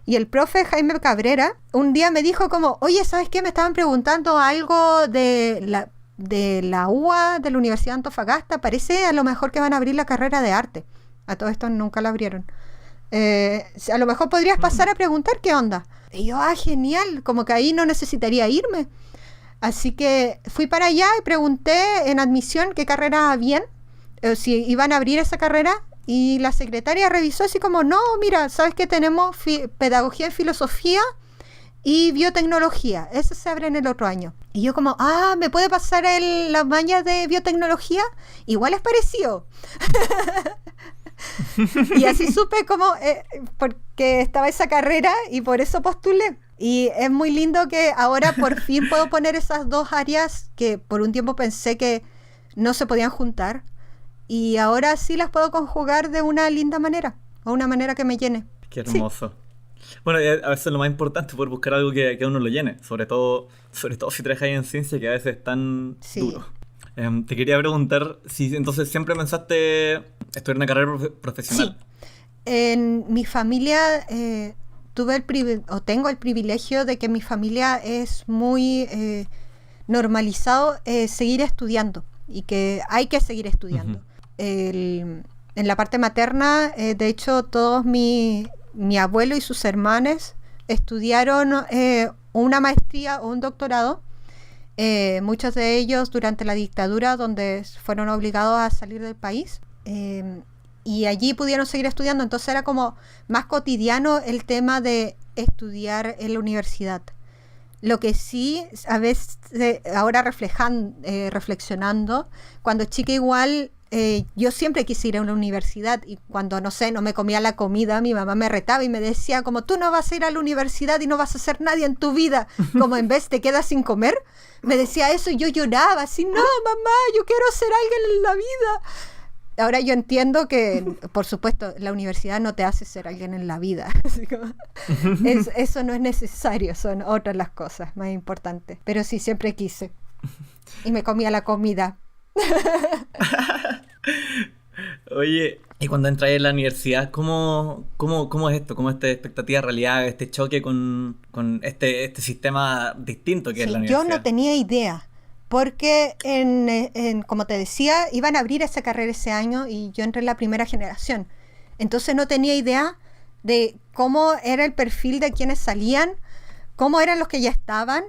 Y el profe Jaime Cabrera un día me dijo como, oye, ¿sabes qué? Me estaban preguntando algo de la UA, de la Universidad de Antofagasta. Parece a lo mejor que van a abrir la carrera de arte. A todo esto nunca la abrieron. A lo mejor podrías pasar a preguntar qué onda. Y yo, genial, como que ahí no necesitaría irme. Así que fui para allá y pregunté en admisión qué carreras habían, si iban a abrir esa carrera. Y la secretaria revisó así como, no, mira, ¿sabes qué? Tenemos pedagogía en filosofía y biotecnología. Eso se abre en el otro año. Y yo como, ¿me puede pasar las mañas de biotecnología? Igual es parecido. Y así supe como, porque estaba esa carrera y por eso postulé. Y es muy lindo que ahora por fin puedo poner esas dos áreas que por un tiempo pensé que no se podían juntar. Y ahora sí las puedo conjugar de una linda manera, o una manera que me llene. Qué hermoso. Sí. Bueno, a veces lo más importante es poder buscar algo que a uno lo llene, sobre todo si trabajas en ciencia, que a veces es tan duro. Te quería preguntar si entonces siempre pensaste estudiar una carrera profesional. Sí. En mi familia tengo el privilegio de que mi familia es muy normalizado seguir estudiando. y que hay que seguir estudiando. En la parte materna, de hecho, todos mi abuelo y sus hermanos estudiaron una maestría o un doctorado, muchos de ellos durante la dictadura, donde fueron obligados a salir del país, y allí pudieron seguir estudiando. Entonces era como más cotidiano el tema de estudiar en la universidad. Lo que sí, a veces, ahora reflexionando, cuando chica igual, yo siempre quise ir a una universidad, y cuando, no sé, no me comía la comida, mi mamá me retaba y me decía como, tú no vas a ir a la universidad y no vas a ser nadie en tu vida, como en vez te quedas sin comer. Me decía eso y yo lloraba así, no, mamá, yo quiero ser alguien en la vida. Ahora yo entiendo que, por supuesto, la universidad no te hace ser alguien en la vida. Así como, eso no es necesario, son otras las cosas más importantes. Pero sí, siempre quise. Y me comía la comida. Oye, y cuando entras en la universidad, ¿cómo es esto? ¿Cómo es esta expectativa de realidad, este choque con este sistema distinto que es la universidad? Yo no tenía idea. Porque, como te decía, iban a abrir esa carrera ese año y yo entré en la primera generación. Entonces no tenía idea de cómo era el perfil de quienes salían, cómo eran los que ya estaban,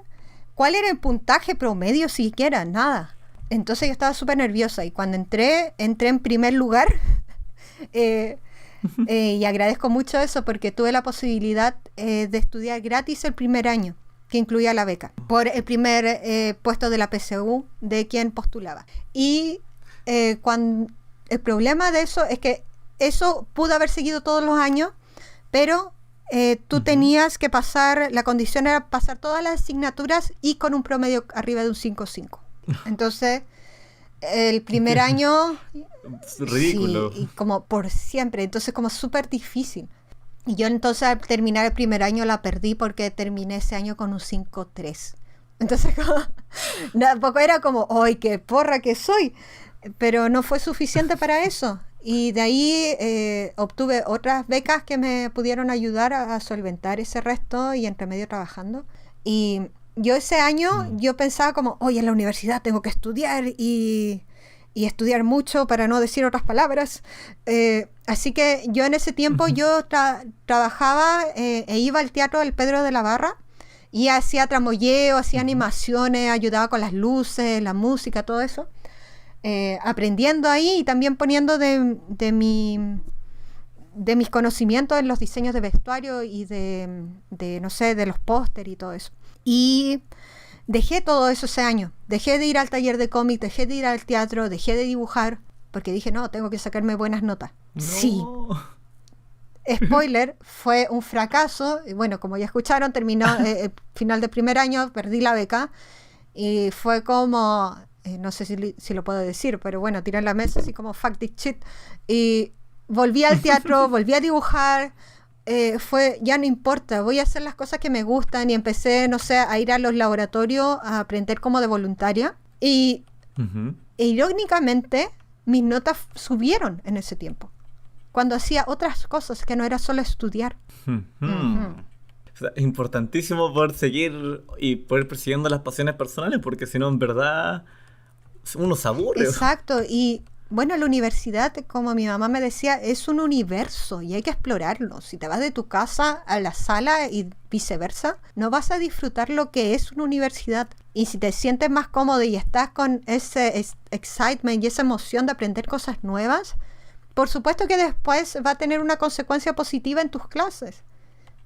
cuál era el puntaje promedio siquiera, nada. Entonces yo estaba súper nerviosa y cuando entré en primer lugar y agradezco mucho eso porque tuve la posibilidad de estudiar gratis el primer año, que incluía la beca, por el primer puesto de la PSU de quien postulaba. Y el problema de eso es que eso pudo haber seguido todos los años, pero tú tenías que pasar, la condición era pasar todas las asignaturas y con un promedio arriba de un 5.5. Entonces, el primer año... Ridículo. Sí, y como por siempre, entonces como súper difícil. Y yo entonces al terminar el primer año la perdí porque terminé ese año con un 5.3. Entonces tampoco era como, ¡ay, qué porra que soy! Pero no fue suficiente para eso. Y de ahí obtuve otras becas que me pudieron ayudar a solventar ese resto y entre medio trabajando. Y yo ese año, yo pensaba como, oye, en la universidad tengo que estudiar y estudiar mucho para no decir otras palabras. Así que yo en ese tiempo yo trabajaba e iba al teatro del Pedro de la Barra y hacía tramoyeo, hacía animaciones, ayudaba con las luces, la música, todo eso. Aprendiendo ahí y también poniendo de mis conocimientos en los diseños de vestuario y de no sé, de los póster y todo eso. Y dejé todo eso ese año. Dejé de ir al taller de cómic, dejé de ir al teatro, dejé de dibujar, porque dije, no, tengo que sacarme buenas notas. No. Sí. Spoiler, fue un fracaso. Y bueno, como ya escucharon, terminó el final del primer año, perdí la beca. Y fue como, no sé si lo puedo decir, pero bueno, tiré en la mesa así como fuck this shit. Y volví al teatro, volví a dibujar. Ya no importa, voy a hacer las cosas que me gustan y empecé, no sé, a ir a los laboratorios a aprender como de voluntaria y irónicamente mis notas subieron en ese tiempo cuando hacía otras cosas que no era solo estudiar. O sea, es importantísimo poder seguir y poder persiguiendo las pasiones personales porque si no, en verdad, uno se aburre. Exacto, y bueno, la universidad, como mi mamá me decía, es un universo y hay que explorarlo. Si te vas de tu casa a la sala y viceversa, no vas a disfrutar lo que es una universidad. Y si te sientes más cómodo y estás con ese excitement y esa emoción de aprender cosas nuevas, por supuesto que después va a tener una consecuencia positiva en tus clases.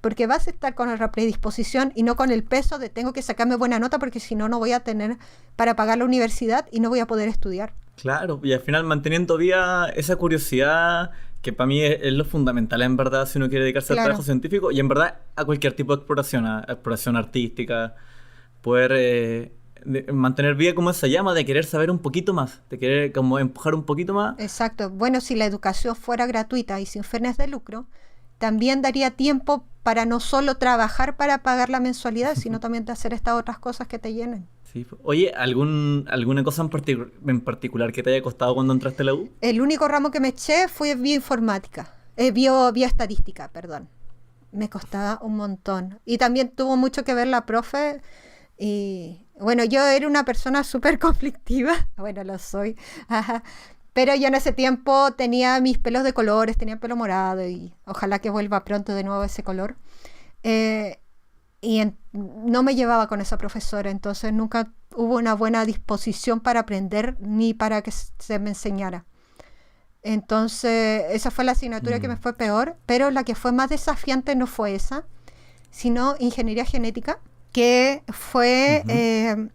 Porque vas a estar con la predisposición y no con el peso de tengo que sacarme buena nota porque si no, no voy a tener para pagar la universidad y no voy a poder estudiar. Claro, y al final manteniendo viva esa curiosidad que para mí es lo fundamental en verdad si uno quiere dedicarse al trabajo científico y en verdad a cualquier tipo de exploración, a exploración artística, poder mantener viva como esa llama de querer saber un poquito más, de querer como empujar un poquito más. Exacto, bueno, si la educación fuera gratuita y sin fines de lucro, también daría tiempo para no solo trabajar para pagar la mensualidad, sino también de hacer estas otras cosas que te llenen. Sí. Oye, ¿alguna cosa en particular que te haya costado cuando entraste a la U? El único ramo que me eché fue bioinformática, bioestadística, perdón. Me costaba un montón. Y también tuvo mucho que ver la profe y Bueno, yo era una persona súper conflictiva, bueno, lo soy, ajá. Pero yo en ese tiempo tenía mis pelos de colores, tenía pelo morado y ojalá que vuelva pronto de nuevo ese color. Eh, no me llevaba con esa profesora, entonces nunca hubo una buena disposición para aprender ni para que se me enseñara. Entonces, esa fue la asignatura que me fue peor, pero la que fue más desafiante no fue esa, sino ingeniería genética, que fue,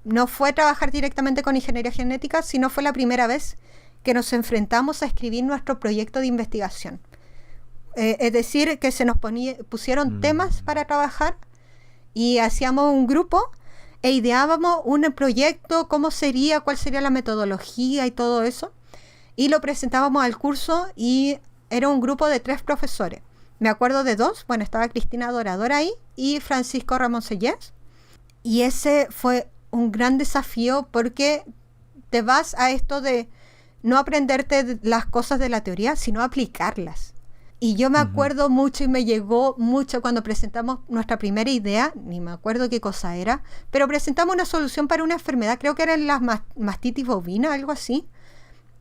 no fue trabajar directamente con ingeniería genética, sino fue la primera vez que nos enfrentamos a escribir nuestro proyecto de investigación. Es decir, que se nos pusieron temas para trabajar y hacíamos un grupo e ideábamos un proyecto, cómo sería, cuál sería la metodología y todo eso. Y lo presentábamos al curso y era un grupo de 3 profesores. Me acuerdo de 2, bueno, estaba Cristina Doradora ahí y Francisco Ramón Sellés. Y ese fue un gran desafío porque te vas a esto de no aprenderte las cosas de la teoría, sino aplicarlas. Y yo me acuerdo mucho y me llegó mucho cuando presentamos nuestra primera idea, ni me acuerdo qué cosa era, pero presentamos una solución para una enfermedad, creo que eran las mastitis bovina, algo así.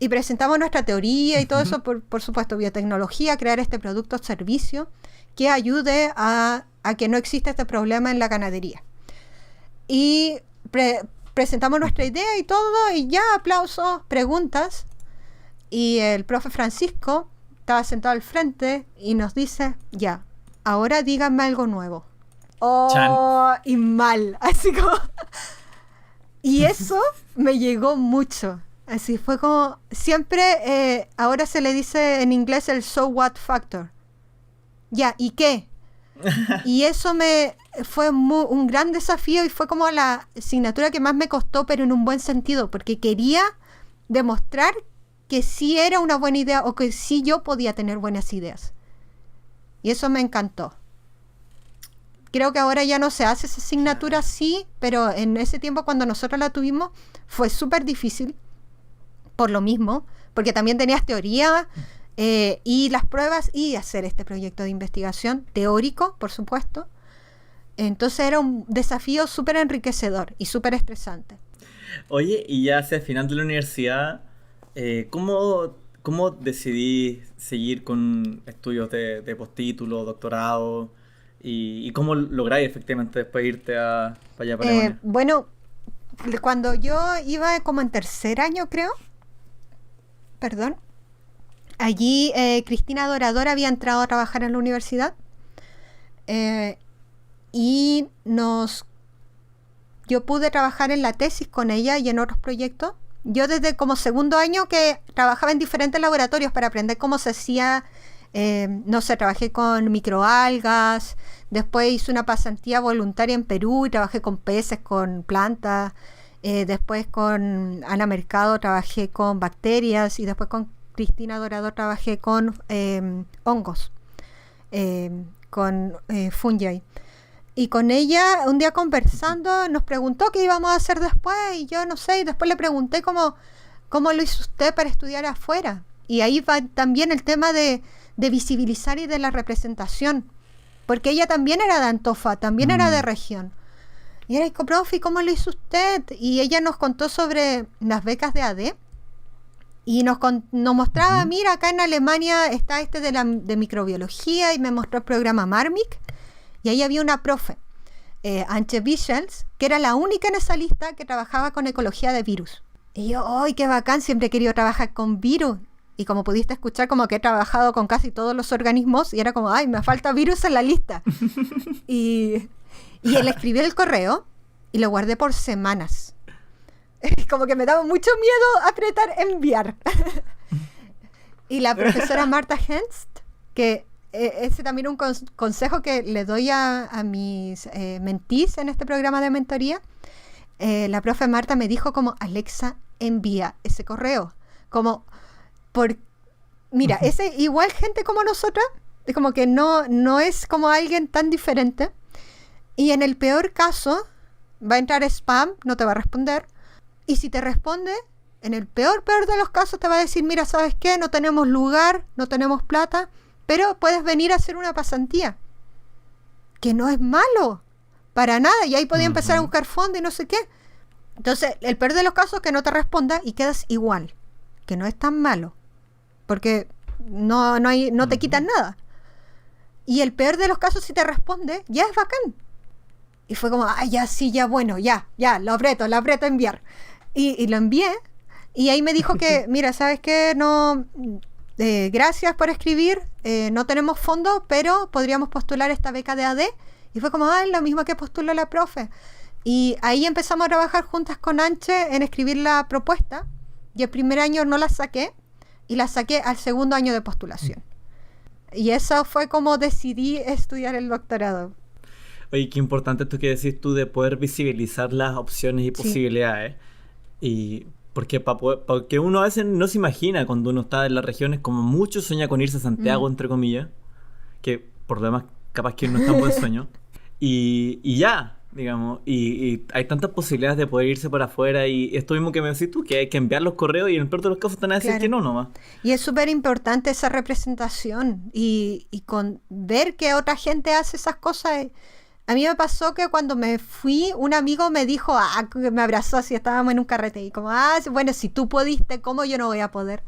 Y presentamos nuestra teoría y todo eso, por supuesto, biotecnología, crear este producto o servicio que ayude a que no exista este problema en la ganadería. Y presentamos nuestra idea y todo, y ya aplausos, preguntas. Y el profe Francisco estaba sentado al frente y nos dice, ya, ahora díganme algo nuevo. Oh, y mal, así como... Y eso me llegó mucho. Así fue como, siempre, ahora se le dice en inglés el so what factor. Ya, ¿y qué? Y eso fue un gran desafío y fue como la asignatura que más me costó, pero en un buen sentido, porque quería demostrar que sí era una buena idea o que sí yo podía tener buenas ideas. Y eso me encantó. Creo que ahora ya no se hace esa asignatura así, pero en ese tiempo cuando nosotros la tuvimos fue súper difícil. Por lo mismo, porque también tenías teoría y las pruebas y hacer este proyecto de investigación teórico, por supuesto. Entonces era un desafío súper enriquecedor y súper estresante. Oye, y ya hacia el final de la universidad, ¿cómo decidí seguir con estudios de postítulo, doctorado? ¿Y cómo lográis efectivamente después irte para allá, para Alemania? Bueno, cuando yo iba como en tercer año, creo, allí Cristina Doradora había entrado a trabajar en la universidad y yo pude trabajar en la tesis con ella y en otros proyectos. Yo desde como segundo año que trabajaba en diferentes laboratorios para aprender cómo se hacía, trabajé con microalgas, después hice una pasantía voluntaria en Perú y trabajé con peces, con plantas. Después con Ana Mercado trabajé con bacterias y después con Cristina Dorador trabajé con hongos, con fungi. Y con ella un día conversando nos preguntó qué íbamos a hacer después y yo no sé, y después le pregunté cómo lo hizo usted para estudiar afuera. Y ahí va también el tema de visibilizar y de la representación, porque ella también era de Antofa, también era de región. Y era, profe, ¿cómo lo hizo usted? Y ella nos contó sobre las becas de AD y nos mostraba, mira, acá en Alemania está de microbiología y me mostró el programa Marmic y ahí había una profe, Antje Bischels, que era la única en esa lista que trabajaba con ecología de virus. Y yo, ¡ay, qué bacán! Siempre he querido trabajar con virus. Y como pudiste escuchar, como que he trabajado con casi todos los organismos y era como, ¡ay, me falta virus en la lista! Y él escribió el correo y lo guardé por semanas. Como que me daba mucho miedo apretar enviar. Y la profesora Marta Henst, que ese también un consejo que le doy a mis mentees en este programa de mentoría. La profe Marta me dijo como, Alexa, envía ese correo. Como, mira, ese igual gente como nosotras, es como que no es como alguien tan diferente. Y en el peor caso, va a entrar spam, no te va a responder. Y si te responde, en el peor de los casos te va a decir, mira, ¿sabes qué? No tenemos lugar, no tenemos plata, pero puedes venir a hacer una pasantía. Que no es malo, para nada, y ahí podía empezar a buscar fondos y no sé qué. Entonces, el peor de los casos es que no te responda y quedas igual, que no es tan malo, porque no te quitan nada. Y el peor de los casos, si te responde, ya es bacán. Y fue como, ya sí, ya bueno, ya, lo aprieto a enviar. Y lo envié, y ahí me dijo que, mira, ¿sabes qué? No, gracias por escribir, no tenemos fondos, pero podríamos postular esta beca de AD. Y fue como, es lo mismo que postuló la profe. Y ahí empezamos a trabajar juntas con Anche en escribir la propuesta, y el primer año no la saqué, y la saqué al segundo año de postulación. Y eso fue como decidí estudiar el doctorado. Oye, qué importante esto que decís tú de poder visibilizar las opciones y posibilidades. Y porque porque uno a veces no se imagina cuando uno está en las regiones, como mucho sueña con irse a Santiago, entre comillas, que por lo demás capaz que no es tan buen sueño. Y ya, digamos, y hay tantas posibilidades de poder irse para afuera, y esto mismo que me decís tú, que hay que enviar los correos y en el peor de los casos están a decir que no nomás. Y es súper importante esa representación y con ver que otra gente hace esas cosas. A mí me pasó que cuando me fui, un amigo me dijo, me abrazó así, estábamos en un carrete, y como, bueno, si tú pudiste, ¿cómo yo no voy a poder?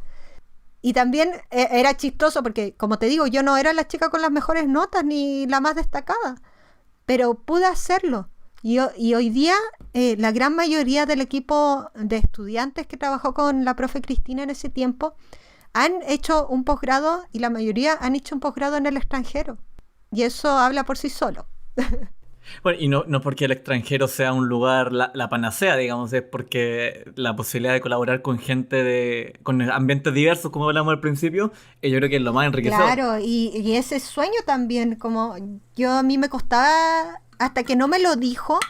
Y también era chistoso porque, como te digo, yo no era la chica con las mejores notas ni la más destacada, pero pude hacerlo. Y hoy día la gran mayoría del equipo de estudiantes que trabajó con la profe Cristina en ese tiempo han hecho un posgrado, y la mayoría han hecho un posgrado en el extranjero. Y eso habla por sí solo. Bueno, y no porque el extranjero sea un lugar, la panacea, digamos, es porque la posibilidad de colaborar con gente con ambientes diversos, como hablamos al principio, yo creo que es lo más enriquecedor. Claro, y ese sueño también, como a mí me costaba, hasta que no me lo dijo,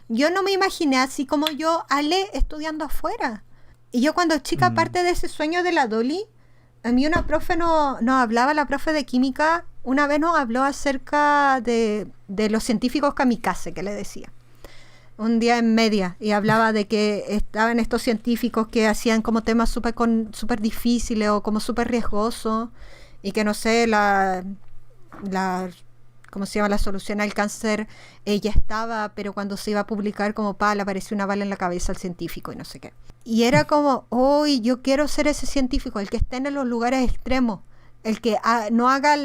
yo no me imaginé así como yo, Ale, estudiando afuera. Y yo cuando chica, aparte de ese sueño de la Dolly, a mí una profe nos hablaba, la profe de química, una vez nos habló acerca de los científicos kamikaze, que le decía. Un día en media, y hablaba de que estaban estos científicos que hacían como temas súper difíciles o como súper riesgosos, y que no sé, ¿cómo se llama? La solución al cáncer ya estaba, pero cuando se iba a publicar como le apareció una bala en la cabeza al científico y no sé qué. Y era como, yo quiero ser ese científico, el que esté en los lugares extremos, el que no haga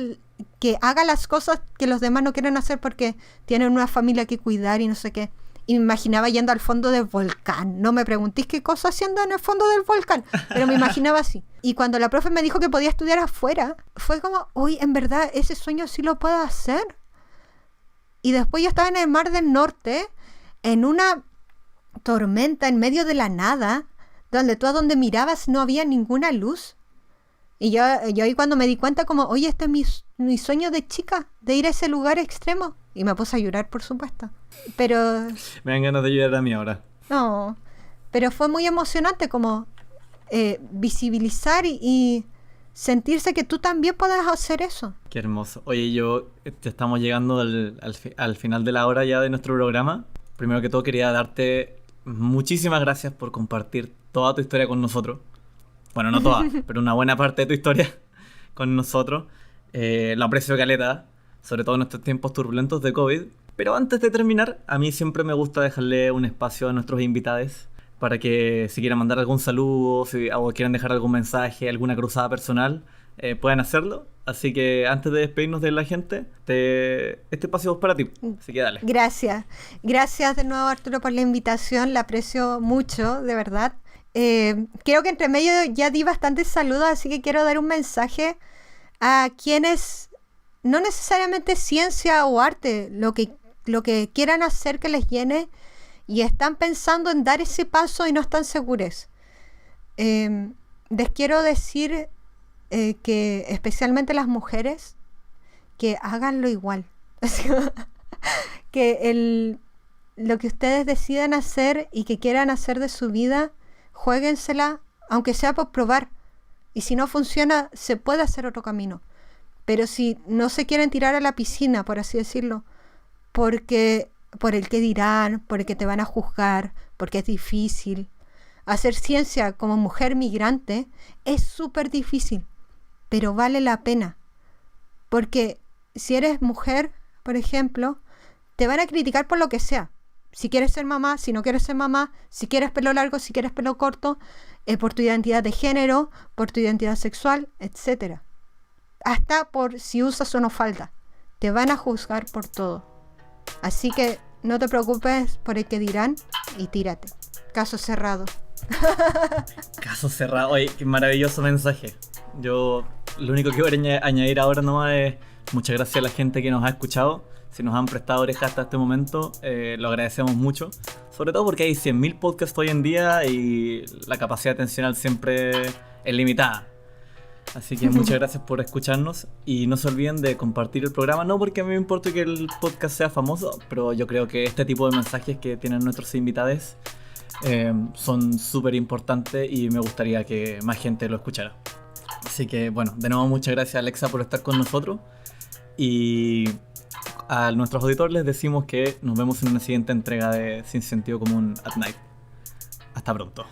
que haga las cosas que los demás no quieren hacer porque tienen una familia que cuidar y no sé qué. Y me imaginaba yendo al fondo del volcán. No me preguntéis qué cosa haciendo en el fondo del volcán, pero me imaginaba así. Y cuando la profe me dijo que podía estudiar afuera, fue como, en verdad, ese sueño sí lo puedo hacer. Y después yo estaba en el Mar del Norte, en una tormenta en medio de la nada, donde tú a donde mirabas no había ninguna luz. Y yo ahí cuando me di cuenta como, este es mi sueño de chica, de ir a ese lugar extremo. Y me puse a llorar, por supuesto. Pero... me dan ganas de llorar a mí ahora. No, pero fue muy emocionante como visibilizar y sentirse que tú también puedes hacer eso. Qué hermoso. Oye, ya estamos llegando al final de la hora ya de nuestro programa. Primero que todo quería darte muchísimas gracias por compartir toda tu historia con nosotros. Bueno, no toda, pero una buena parte de tu historia con nosotros. Lo aprecio caleta, sobre todo en estos tiempos turbulentos de COVID. Pero antes de terminar, a mí siempre me gusta dejarle un espacio a nuestros invitados para que si quieren mandar algún saludo, o quieran dejar algún mensaje, alguna cruzada personal, puedan hacerlo. Así que antes de despedirnos de la gente, este espacio es para ti. Así que dale. Gracias. Gracias de nuevo, Arturo, por la invitación. La aprecio mucho, de verdad. Creo que entre medio ya di bastantes saludos, así que quiero dar un mensaje a quienes no necesariamente ciencia o arte, lo que quieran hacer que les llene y están pensando en dar ese paso y no están seguros. Les quiero decir que especialmente las mujeres, que háganlo igual. Que lo que ustedes decidan hacer y que quieran hacer de su vida, juéguensela, aunque sea por probar. Y si no funciona, se puede hacer otro camino. Pero si no se quieren tirar a la piscina, por así decirlo, por el que dirán, por el que te van a juzgar, porque es difícil. Hacer ciencia como mujer migrante es súper difícil, pero vale la pena. Porque si eres mujer, por ejemplo, te van a criticar por lo que sea. Si quieres ser mamá, si no quieres ser mamá, si quieres pelo largo, si quieres pelo corto, por tu identidad de género, por tu identidad sexual, etc. Hasta por si usas o no falda. Te van a juzgar por todo. Así que no te preocupes por el que dirán y tírate. Caso cerrado. Caso cerrado. Oye, qué maravilloso mensaje. Yo lo único que voy a añadir ahora nomás es muchas gracias a la gente que nos ha escuchado. Si nos han prestado oreja hasta este momento, lo agradecemos mucho. Sobre todo porque hay 100.000 podcasts hoy en día y la capacidad atencional siempre es limitada. Así que muchas gracias por escucharnos y no se olviden de compartir el programa. No porque a mí me importe que el podcast sea famoso, pero yo creo que este tipo de mensajes que tienen nuestros invitados son súper importantes y me gustaría que más gente lo escuchara. Así que bueno, de nuevo muchas gracias Alexa por estar con nosotros y a nuestros auditores les decimos que nos vemos en una siguiente entrega de Sin Sentido Común at Night. Hasta pronto.